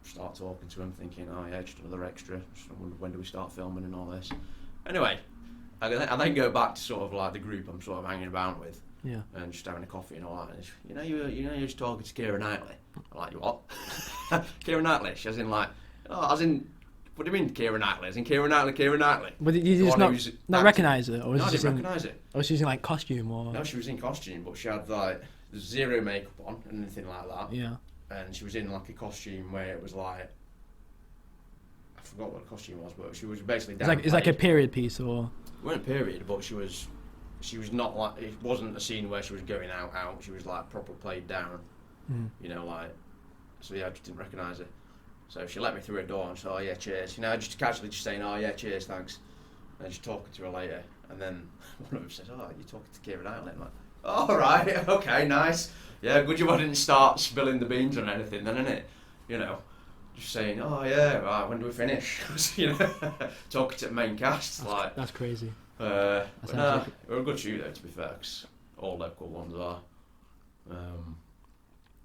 B: Start talking to them, thinking, oh yeah, just another extra. Just wonder when do we start filming and all this. Anyway, I then go back to sort of like the group I'm sort of hanging about with.
A: Yeah. And
B: just having a coffee and all that. And you're just talking to Keira Knightley. I'm like, you what? Keira Knightley? She as in like, what do you mean Keira Knightley? As in Keira Knightley?
A: But did you just not recognise it? Or
B: no, I didn't recognise it.
A: Or was she using like costume or?
B: No, she was in costume, but she had like zero makeup on and anything like that.
A: Yeah.
B: And she was in like a costume where it was like, I forgot what the costume was, but she was basically down.
A: It's like a period piece or?
B: It wasn't a period, but she was not like, it wasn't a scene where she was going out. She was like proper played down. So yeah, I just didn't recognise her. So she let me through her door and said, oh yeah, cheers. Just casually just saying, oh yeah, cheers, thanks. And just talking to her later. And then one of them says, oh, you're talking to Keira Knightley. I'm like, oh, right, okay, nice. Yeah, good job I didn't start spilling the beans on anything then, innit? Just saying, oh yeah, right, when do we finish? Talking to the main cast.
A: That's crazy.
B: We're a good shoot though, to be fair, because all local ones are.
A: Do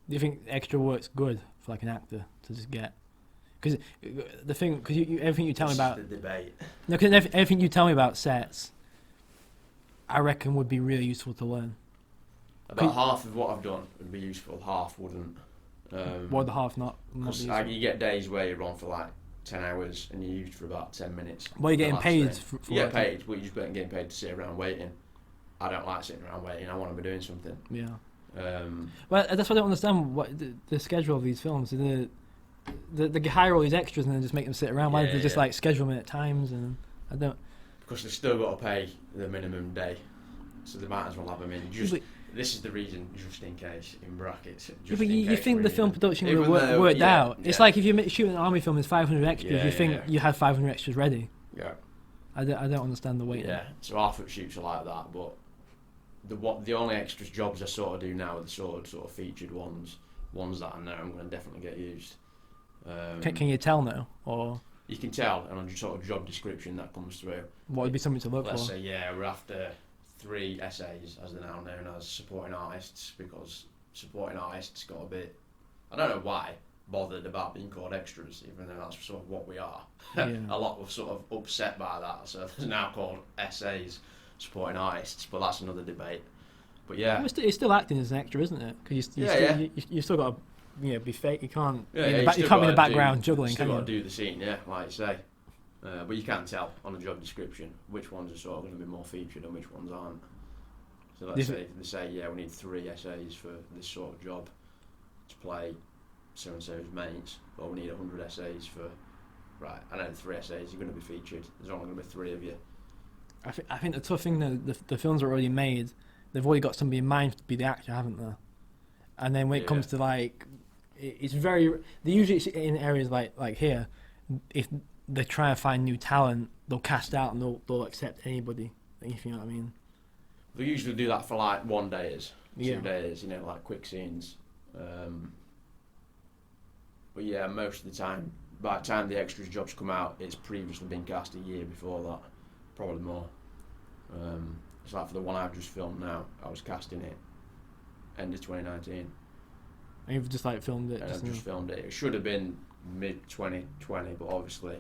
A: you think extra work's good for like an actor to just get? Because the thing, because everything you tell me about
B: the debate.
A: No, because everything you tell me about sets, I reckon would be really useful to learn.
B: About half of what I've done would be useful, half wouldn't.
A: What the half not?
B: Because you get days where you're on for like 10 hours and you're used for about 10 minutes.
A: Well, you're getting paid for
B: you get paid, but you're just getting paid to sit around waiting. I don't like sitting around waiting. I want to be doing something.
A: Yeah. Well, that's what I don't understand. What the schedule of these films? They hire all these extras and then just make them sit around. Why don't they just like schedule them at times? And I don't.
B: Because they've still got to pay the minimum day, so they might as well have them in. This is the reason, just in case, in brackets.
A: But you think the film production would have worked out. It's like if you shoot an army film, there's 500 extras, you think you have 500 extras ready.
B: Yeah.
A: I don't understand the weight.
B: Yeah, so half of shoots are like that, but the only extras jobs I sort of do now are the sort of featured ones that I know I'm going to definitely get used.
A: Can you tell now? Or
B: you can tell, and on your sort of job description that comes through.
A: What would be something to look for?
B: Let's say, we're after 3 essays, as they're now known as supporting artists, because supporting artists got a bit, I don't know why, bothered about being called extras, even though that's sort of what we are.
A: Yeah.
B: A lot were sort of upset by that, so they're now called essays, supporting artists, but that's another debate. But yeah,
A: It's still acting as an extra, isn't it? Because you still got to be fake. You can't. You can't be in the background juggling.
B: Still
A: can
B: got to
A: you?
B: do the scene, yeah, like you say. But you can't tell on a job description which ones are sort of going to be more featured and which ones aren't. So let's say they say, yeah, we need 3 essays for this sort of job to play so and so's mates, but we need 100 essays for. Right, I know 3 essays are going to be featured. There's only going to be 3 of you.
A: I think the tough thing though, the films are already made. They've already got somebody in mind to be the actor, haven't they? And then when it comes to like, it's very. They usually in areas like here, if they try to find new talent, they'll cast out and they'll accept anybody. If you know what I mean.
B: They usually do that for like 1 days, 2 days, you know, like quick scenes. But yeah, most of the time, by the time the extras jobs come out, it's previously been cast a year before that, probably more. It's like for the one I've just filmed now, I was casting it end of 2019.
A: And you've just like filmed it?
B: And I've just filmed it. It should have been mid-2020, but obviously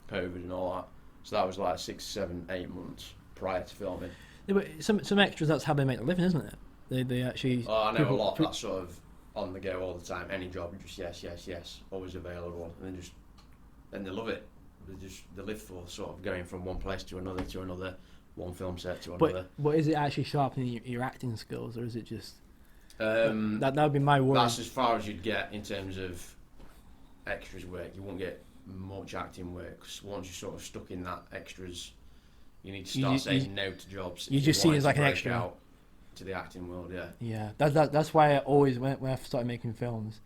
B: COVID and all that. So that was like 6, 7, 8 months prior to filming.
A: Yeah, but some extras, that's how they make a living, isn't it? They actually...
B: Oh, I know a lot that's sort of on the go all the time. Any job, just yes, always available. And then they love it. They live for sort of going from one place to another, one film set to another.
A: But is it actually sharpening your acting skills, or is it just... that would be my worry.
B: That's as far as you'd get in terms of extras work. You won't get much acting work. 'Cause once you're sort of stuck in that extras, you need to start saying no to jobs.
A: You just see it as like an extra
B: out to the acting world, yeah.
A: Yeah, that's why I always when I started making films,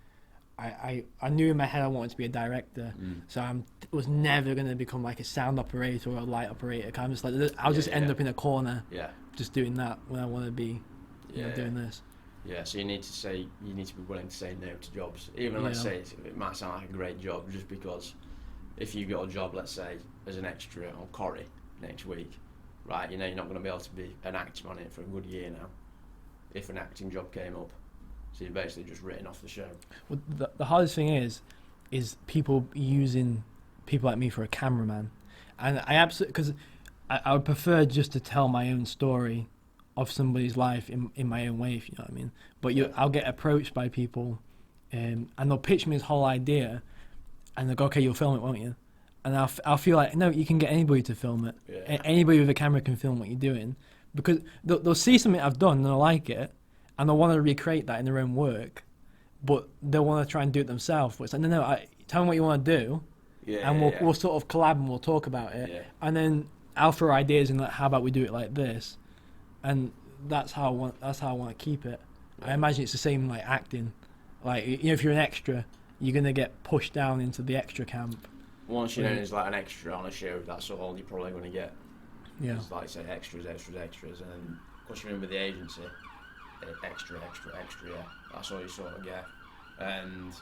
A: I knew in my head I wanted to be a director, so I was never going to become like a sound operator or a light operator. I'm just like I'll just end up in a corner, just doing that when I want to be, doing this.
B: Yeah, so you need to be willing to say no to jobs, even let's say it might sound like a great job, just because if you got a job, let's say as an extra on Corrie next week, right? You know you're not going to be able to be an actor on it for a good year now, if an acting job came up. So you're basically just written off the show.
A: Well, the hardest thing is people using people like me for a cameraman, and I absolutely because I would prefer just to tell my own story of somebody's life in my own way, if you know what I mean. But I'll get approached by people, and they'll pitch me this whole idea, and they'll go, "Okay, you'll film it, won't you?" And I'll feel like, no, you can get anybody to film it. Yeah. Anybody with a camera can film what you're doing, because they'll see something I've done and they'll like it, and they'll want to recreate that in their own work, but they'll want to try and do it themselves. But it's like, no, tell me what you want to do, and we'll sort of collab and we'll talk about it, and then I'll throw ideas in like, how about we do it like this, and that's how I want to keep it. I imagine it's the same like acting, like if you're an extra, you're gonna get pushed down into the extra camp.
B: Once you're known as like an extra on a show, that's all you're probably going to get.
A: Yeah.
B: It's like say extras, and then because you're in with the agency, extra, yeah. That's all you sort of get, and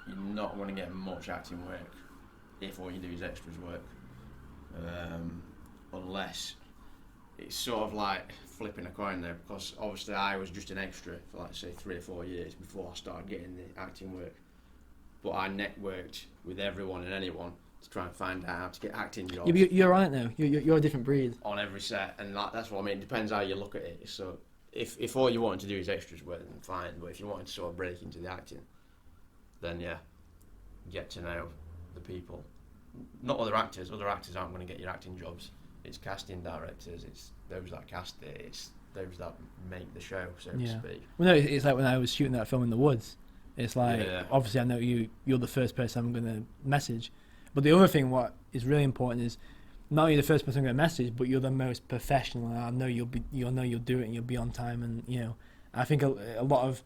B: you're not going to get much acting work if all you do is extras work, unless it's sort of like flipping a coin there. Because obviously I was just an extra for like say 3 or 4 years before I started getting the acting work. But I networked with everyone and anyone to try and find out how to get acting jobs.
A: You're right now. You're a different breed.
B: On every set, and that's what I mean. It depends how you look at it. So if all you wanted to do is extras work, then fine. But if you wanted to sort of break into the acting, then get to know the people. Not other actors. Other actors aren't going to get your acting jobs. It's casting directors. It's those that cast it. It's those that make the show, so to speak.
A: Well, no, it's like when I was shooting that film in the woods. It's like, obviously I know you're the first person I'm going to message. But the other thing what is really important is not only the first person I'm going to message, but you're the most professional. And I know you'll do it and you'll be on time. And, I think a lot of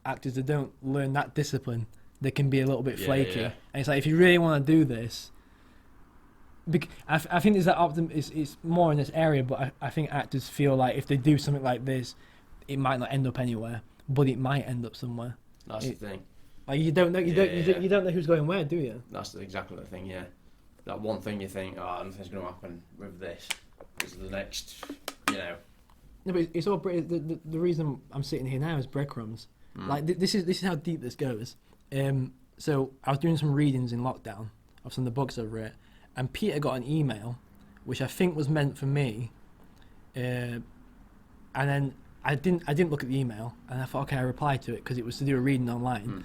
A: actors that don't learn that discipline, they can be a little bit flaky. Yeah. And it's like, if you really want to do this, I think there's that it's more in this area, but I think actors feel like if they do something like this, it might not end up anywhere, but it might end up somewhere.
B: That's the thing.
A: Like you don't know, you don't know who's going where, do you?
B: That's exactly the thing. Yeah, that one thing you think, nothing's going to happen with this. Is the next, No,
A: but it's all the reason I'm sitting here now is breadcrumbs. Like this is how deep this goes. So I was doing some readings in lockdown of some of the books I've read, and Peter got an email, which I think was meant for me, and then I didn't look at the email, and I thought, okay, I replied to it because it was to do a reading online.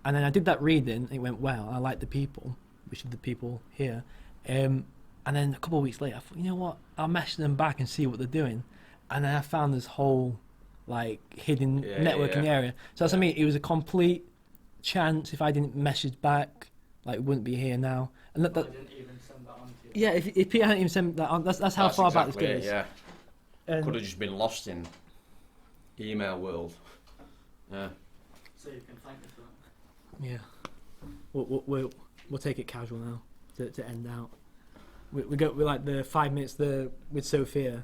A: And then I did that reading, and it went well. I liked the people, which are the people here. And then a couple of weeks later, I thought, you know what? I'll message them back and see what they're doing. And then I found this whole hidden network in the area. So that's what I mean. It was a complete chance. If I didn't message back, we wouldn't be here now. And
C: I didn't even send that on to you.
A: yeah, if Peter hadn't even sent that on, that's how far back this goes.
B: Yeah, could have just been lost in email world. Yeah.
C: So you can thank me for that.
A: Yeah, we'll take it casual now to end out. We got the 5 minutes with Sophia.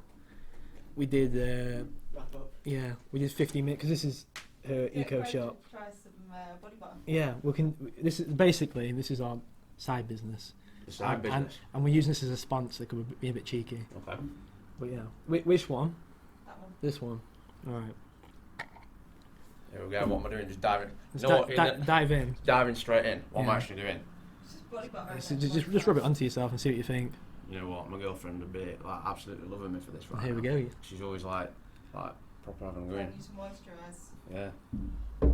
A: We did
C: Wrap up.
A: yeah, we did 15 minutes because this is her eco shop.
D: Try some body butter.
A: Yeah, this is our side business.
B: The side business.
A: And we're using this as a sponsor because we're being a bit cheeky.
B: Okay.
A: But yeah, which one?
D: That one.
A: This one. All right.
B: Here we go. What am I doing? Just diving.
A: Dive in.
B: Diving straight in. What am I
A: Yeah.
B: actually doing?
D: It's just body butter.
A: So just rub it onto yourself and see what you think.
B: You know what? My girlfriend would be absolutely loving me for this right
A: Here we
B: now.
A: go.
B: She's always proper having a go in.
D: Use some moisturise.
B: Yeah.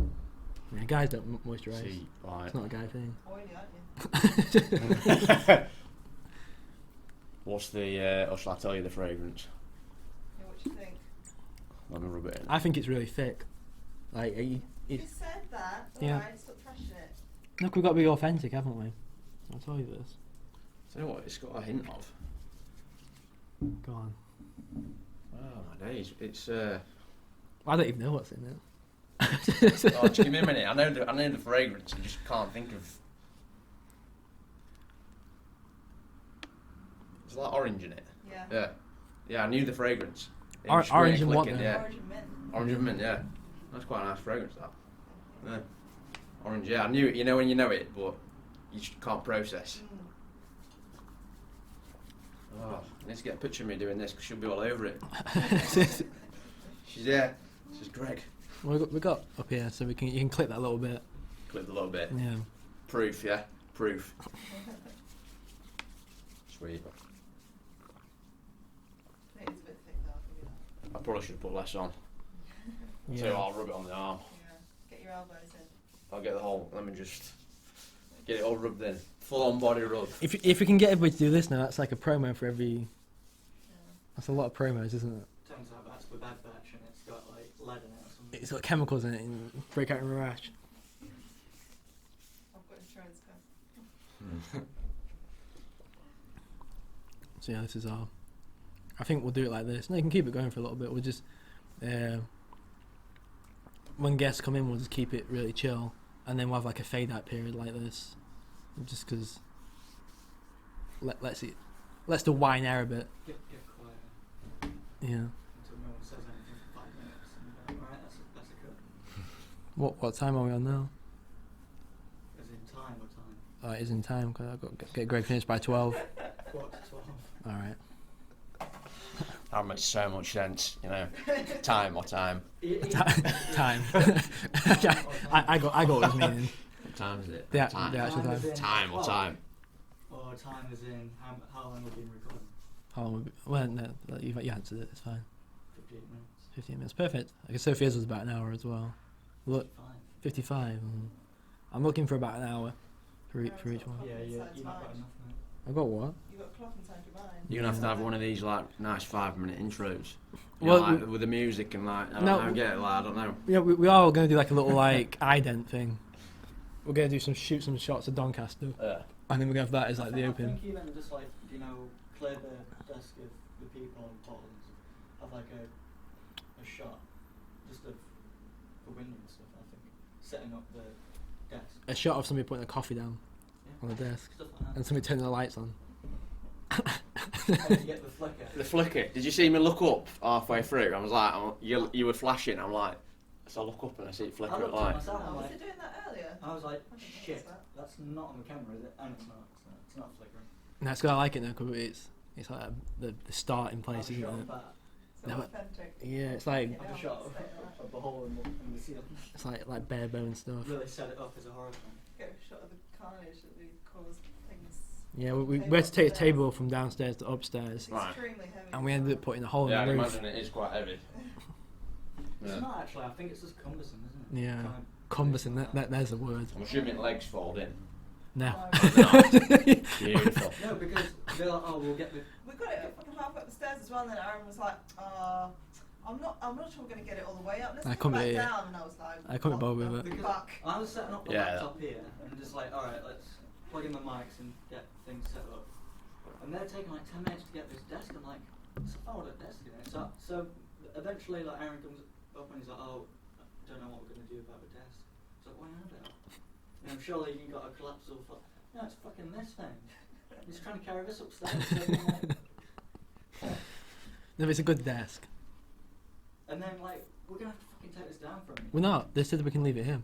A: Yeah, guys don't moisturise.
B: See,
A: It's not a guy thing.
D: Oily, aren't you?
B: What's the? Or shall I tell you the fragrance?
D: Yeah, what do you think?
B: Let me rub it in.
A: I think it's really thick.
D: You said that.
A: Yeah.
D: Alright, stop trashing it.
A: Look, we've got to be authentic, haven't we? I'll tell you this.
B: Tell you what, it's got a hint of.
A: Go on.
B: Oh my days! It's.
A: I don't even know what's in it.
B: Oh, just give me a minute. I know the fragrance. I just can't think of. There's a lot of orange in it.
D: Yeah.
B: Yeah. Yeah, I knew the fragrance. It
A: Or-
B: was really
A: orange and what
B: clicking,
A: then?
B: Yeah.
D: Orange and mint.
B: Orange and mint. Yeah. That's quite a nice fragrance. That. Yeah. Orange. Yeah, I knew it. You know when you know it, but you just can't process. Oh, I need to get a picture of me doing this because she'll be all over it. She's there. This is Greg.
A: we got up here, so you can clip that a little bit.
B: Clip a little bit.
A: Yeah.
B: Proof, yeah. Proof. Sweet.
D: It is a bit thick though, I'll give you that.
B: I probably should have put less on.
A: Yeah.
B: So I'll rub it on the arm.
D: Yeah. Get your elbows in.
B: I'll get the whole. Let me just get it all rubbed in. Full on body rub.
A: If we can get everybody to do this now, that's like a promo for every.
D: Yeah.
A: That's a lot of promos, isn't it?
C: Turns out that's the bad batch and it's got lead in it or something.
A: It's got chemicals in it and break out in a rash.
D: I've got insurance cover.
A: So yeah, this is our. I think we'll do it like this. No, you can keep it going for a little bit. We'll just. When guests come in, we'll just keep it really chill, and then we'll have like a fade out period like this, just because. Let's the wine air a bit.
C: Get quiet
A: Yeah.
C: until no one says anything for 5 minutes. And alright, that's a good.
A: What time are we on now?
C: As in time or time?
A: It is in time because I've got to get Greg finished by 12.
C: Quarter to 12.
A: All right.
B: That makes so much sense, you know. Time or time.
A: Time. I got what it was meaning.
B: What time is it?
A: The
B: Time.
A: actual time.
B: Time or time.
C: Or time is in how long we've been recording?
A: How long would be, well, no, you answered it. It's fine.
C: 58 minutes.
A: 15 minutes, perfect. I guess Sophia's was about an hour as well. Look,
C: Fine.
A: 55. I'm looking for about an hour for each one.
C: Yeah, you're not got enough, mate.
A: I got what?
D: You got a clock inside your mind.
B: You're gonna have to have one of these nice 5-minute intros. You
A: Well,
B: know, with the music and I don't know.
A: Yeah, we are going to do like a little ident thing. We're going to shoot some shots of Doncaster, and then we're going to have that as like the
C: I
A: open.
C: think even just clear the desk of the people and bottles, have like a shot, just of the window and stuff. I think setting up the desk.
A: A shot of somebody putting a coffee down on the desk,
C: Stuff like that.
A: and somebody turning the lights on.
C: And you get the flicker.
B: The flicker. Did you see me look up halfway through? I was like, you were flashing. I'm like, so I look up and I see it
C: I
B: flicker at
C: looked at
B: light.
C: myself and I'm
D: Was
C: like,
D: it doing that earlier?
C: I was like,
D: I didn't notice
C: shit,
D: that.
C: that's not on the camera, is it? And it's not. It's not flickering.
A: No, it's good. I like it now because it's like the starting place,
C: I've
A: isn't
C: shot
A: it?
C: of that.
D: So
A: No, but-
D: authentic.
A: Yeah, it's like
D: Yeah.
C: I've shot of the hole in the ceiling.
A: it's like bare bone stuff.
C: Really set it up as a horror film.
D: Get a shot of the carnage that we caused things.
A: Yeah, we had to take a table from downstairs to upstairs,
D: It's
B: Right.
D: extremely heavy.
A: and we ended up putting a hole
B: Yeah, I
A: in the roof.
B: imagine it is quite heavy.
C: It's not actually. I think it's just cumbersome, isn't it?
A: Yeah.
C: Trying-
A: Cumbersome. There's a word.
B: I'm assuming legs fold in.
A: No.
B: Beautiful.
C: No, because they're like, oh, we'll get the.
D: We got it fucking halfway up the stairs as well, and then Aaron was like, I'm not sure we're gonna get it all the way up. Let's
A: I
D: put
A: couldn't
D: it
A: be-
D: back down, and I was like,
A: I couldn't
D: what
A: bother with
D: the
A: it.
C: Because
D: fuck?
C: I was setting up the
B: Yeah.
C: laptop here and just like, alright, let's plug in the mics and get things set up. And they're taking like 10 minutes to get this desk. I'm like, it's a folded desk again. So eventually, like, Aaron comes up and he's like, oh, I don't know what we're going to do about the desk. It's like, why not it? You know, surely you got a collapsible no, it's fucking this thing. He's trying to carry this upstairs. So I'm like,
A: No, it's a good desk.
C: and then, like, we're going to have to fucking take this down from you.
A: We're not. They said we can leave it here.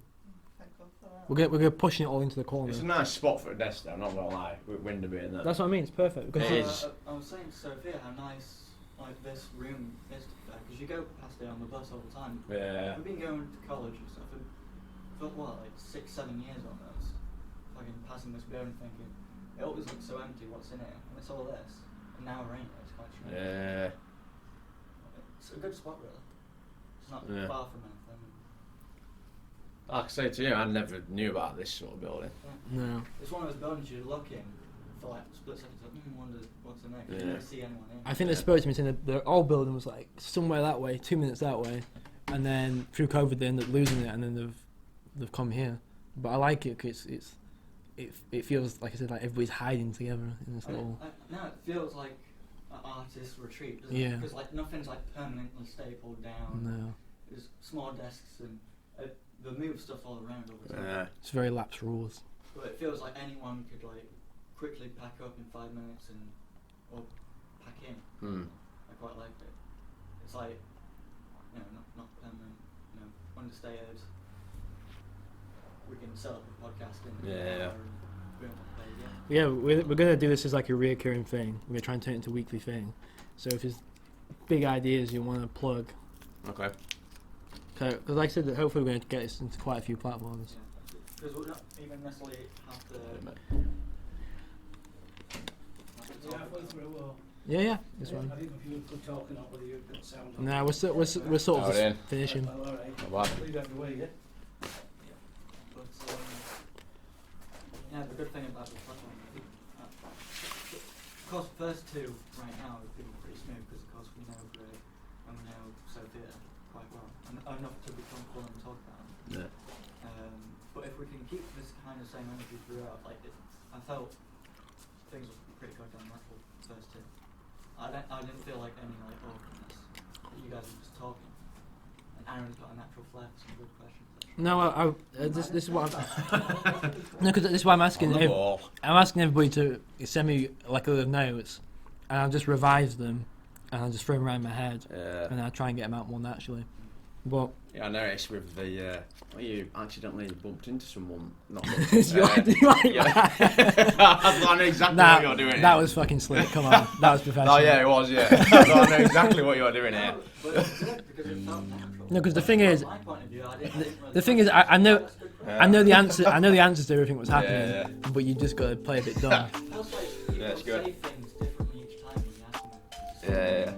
D: Thank God for that.
A: We're gonna pushing it all into the corner.
B: It's a nice spot for a desk though, not gonna lie, with window being there.
A: That's what I mean. It's perfect. Because
B: It is.
C: I was saying to Sophia how nice like this room is because you go past it on the bus all the time.
B: Yeah.
C: We've been going to college and stuff for what, like 6-7 years almost. Fucking passing this building thinking it always looks so empty. What's in it? And it's all this. And now we're in it. It's quite strange.
B: Yeah.
C: It's a good spot really. It's not
B: Yeah.
C: far from anything.
B: Like I say to you, I never knew about this sort of building.
A: no.
C: It's one of those buildings you look in for like split seconds. Like, wonder what's in there. 'Cause you
B: Yeah.
C: never see anyone in.
A: I think the Spurs team saying the old building was like somewhere that way, 2 minutes that way, and then through COVID they ended up losing it, and then they've come here. But I like it because it feels like I said, like everybody's hiding together in this little.
C: Now it feels like an artist retreat, doesn't
A: Yeah.
C: it? Because like nothing's like permanently stapled down.
A: No,
C: There's small desks and they move stuff all around all the time.
B: Yeah.
A: it's very lapsed rules.
C: But it feels like anyone could like quickly pack up in 5 minutes or pack in. I quite like it. It's like, you know, not permanent, you know, understated. We can set up a podcast in an
B: Yeah.
C: hour and we don't have to pay again.
A: Yeah, we're gonna do this as like a reoccurring thing. We're gonna try and turn it into a weekly thing. So if there's big ideas you want to plug,
B: Okay.
A: because like I said, that hopefully we're going to get this into quite a few platforms.
C: Because we'll not even necessarily have to.
E: Yeah, halfway through, or
A: Yeah, this
E: I
A: one.
E: think if you could talk or not, whether you've got sound on.
A: Nah, we're sort
B: Oh,
A: of
B: yeah.
A: just finishing.
E: Oh, all right.
B: Bye-bye.
E: Leave that away, yeah?
C: But yeah, the good thing about the platform, of course, the first two right now have been pretty smooth because, of course, we know Greg and we know Sophia quite well, and enough to be comfortable and talk about them.
B: Yeah.
C: But if we can keep this kind of same energy throughout, like I felt things were pretty goddamn natural first two. I didn't feel like any like awkwardness. You guys were just talking, and Aaron's got a natural flair for some good questions.
A: No, this is what I'm. No, because this is why I'm asking.
B: On the ball.
A: I'm asking everybody to send me like a little notes, and I'll just revise them, and I'll just throw them around my head,
B: Yeah.
A: and I'll try and get them out more naturally. But
B: Yeah, I noticed with the well, you accidentally bumped into someone. Not
A: it's like
B: yeah. I know exactly what you're doing.
A: that
B: here.
A: was fucking slick. Come on, that was professional.
B: Oh yeah, it was. Yeah, I know exactly what you're doing here.
C: But it's good because it felt natural.
A: No, because the thing is,
C: From my point of view, I didn't really
A: the thing is, I know,
C: That's good for
A: I know the answer. I know the answers to everything that's happening,
B: Yeah,
A: but you just got to play a bit dumb.
C: Feels like you
B: Yeah, it's
C: say
B: good.
C: things differently each time when you ask them.
B: Yeah.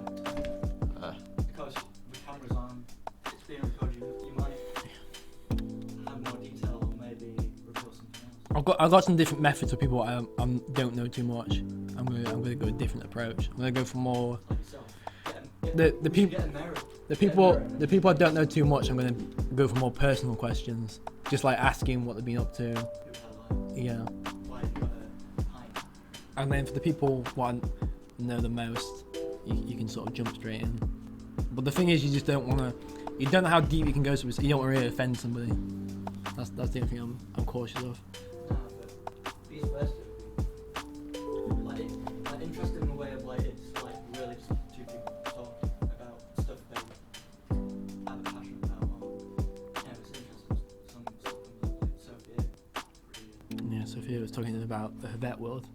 C: Because the camera's on, it's being recorded, you might have more detail or maybe reveal something else.
A: I've got some different methods for people I don't know too much. I'm gonna go a different approach. I'm gonna go for more.
C: Like yourself.
A: The people.
C: Get a mirror.
A: The people I don't know too much, I'm going to go for more personal questions, just like asking what they've been up to,
C: Who had
A: yeah.
C: why you got a pint.
A: And then for the people who I know the most, you can sort of jump straight in. But the thing is, you just don't want to. You don't know how deep you can go, so you don't want to really offend somebody. That's the only thing I'm cautious of.
C: No, but these first two like interested in the way of like it's like really just two people talking about stuff they have a passion about or yeah, it's interesting. Some stuff comes up like Sophia. Pretty,
A: Yeah, Sophia was talking about the vet world.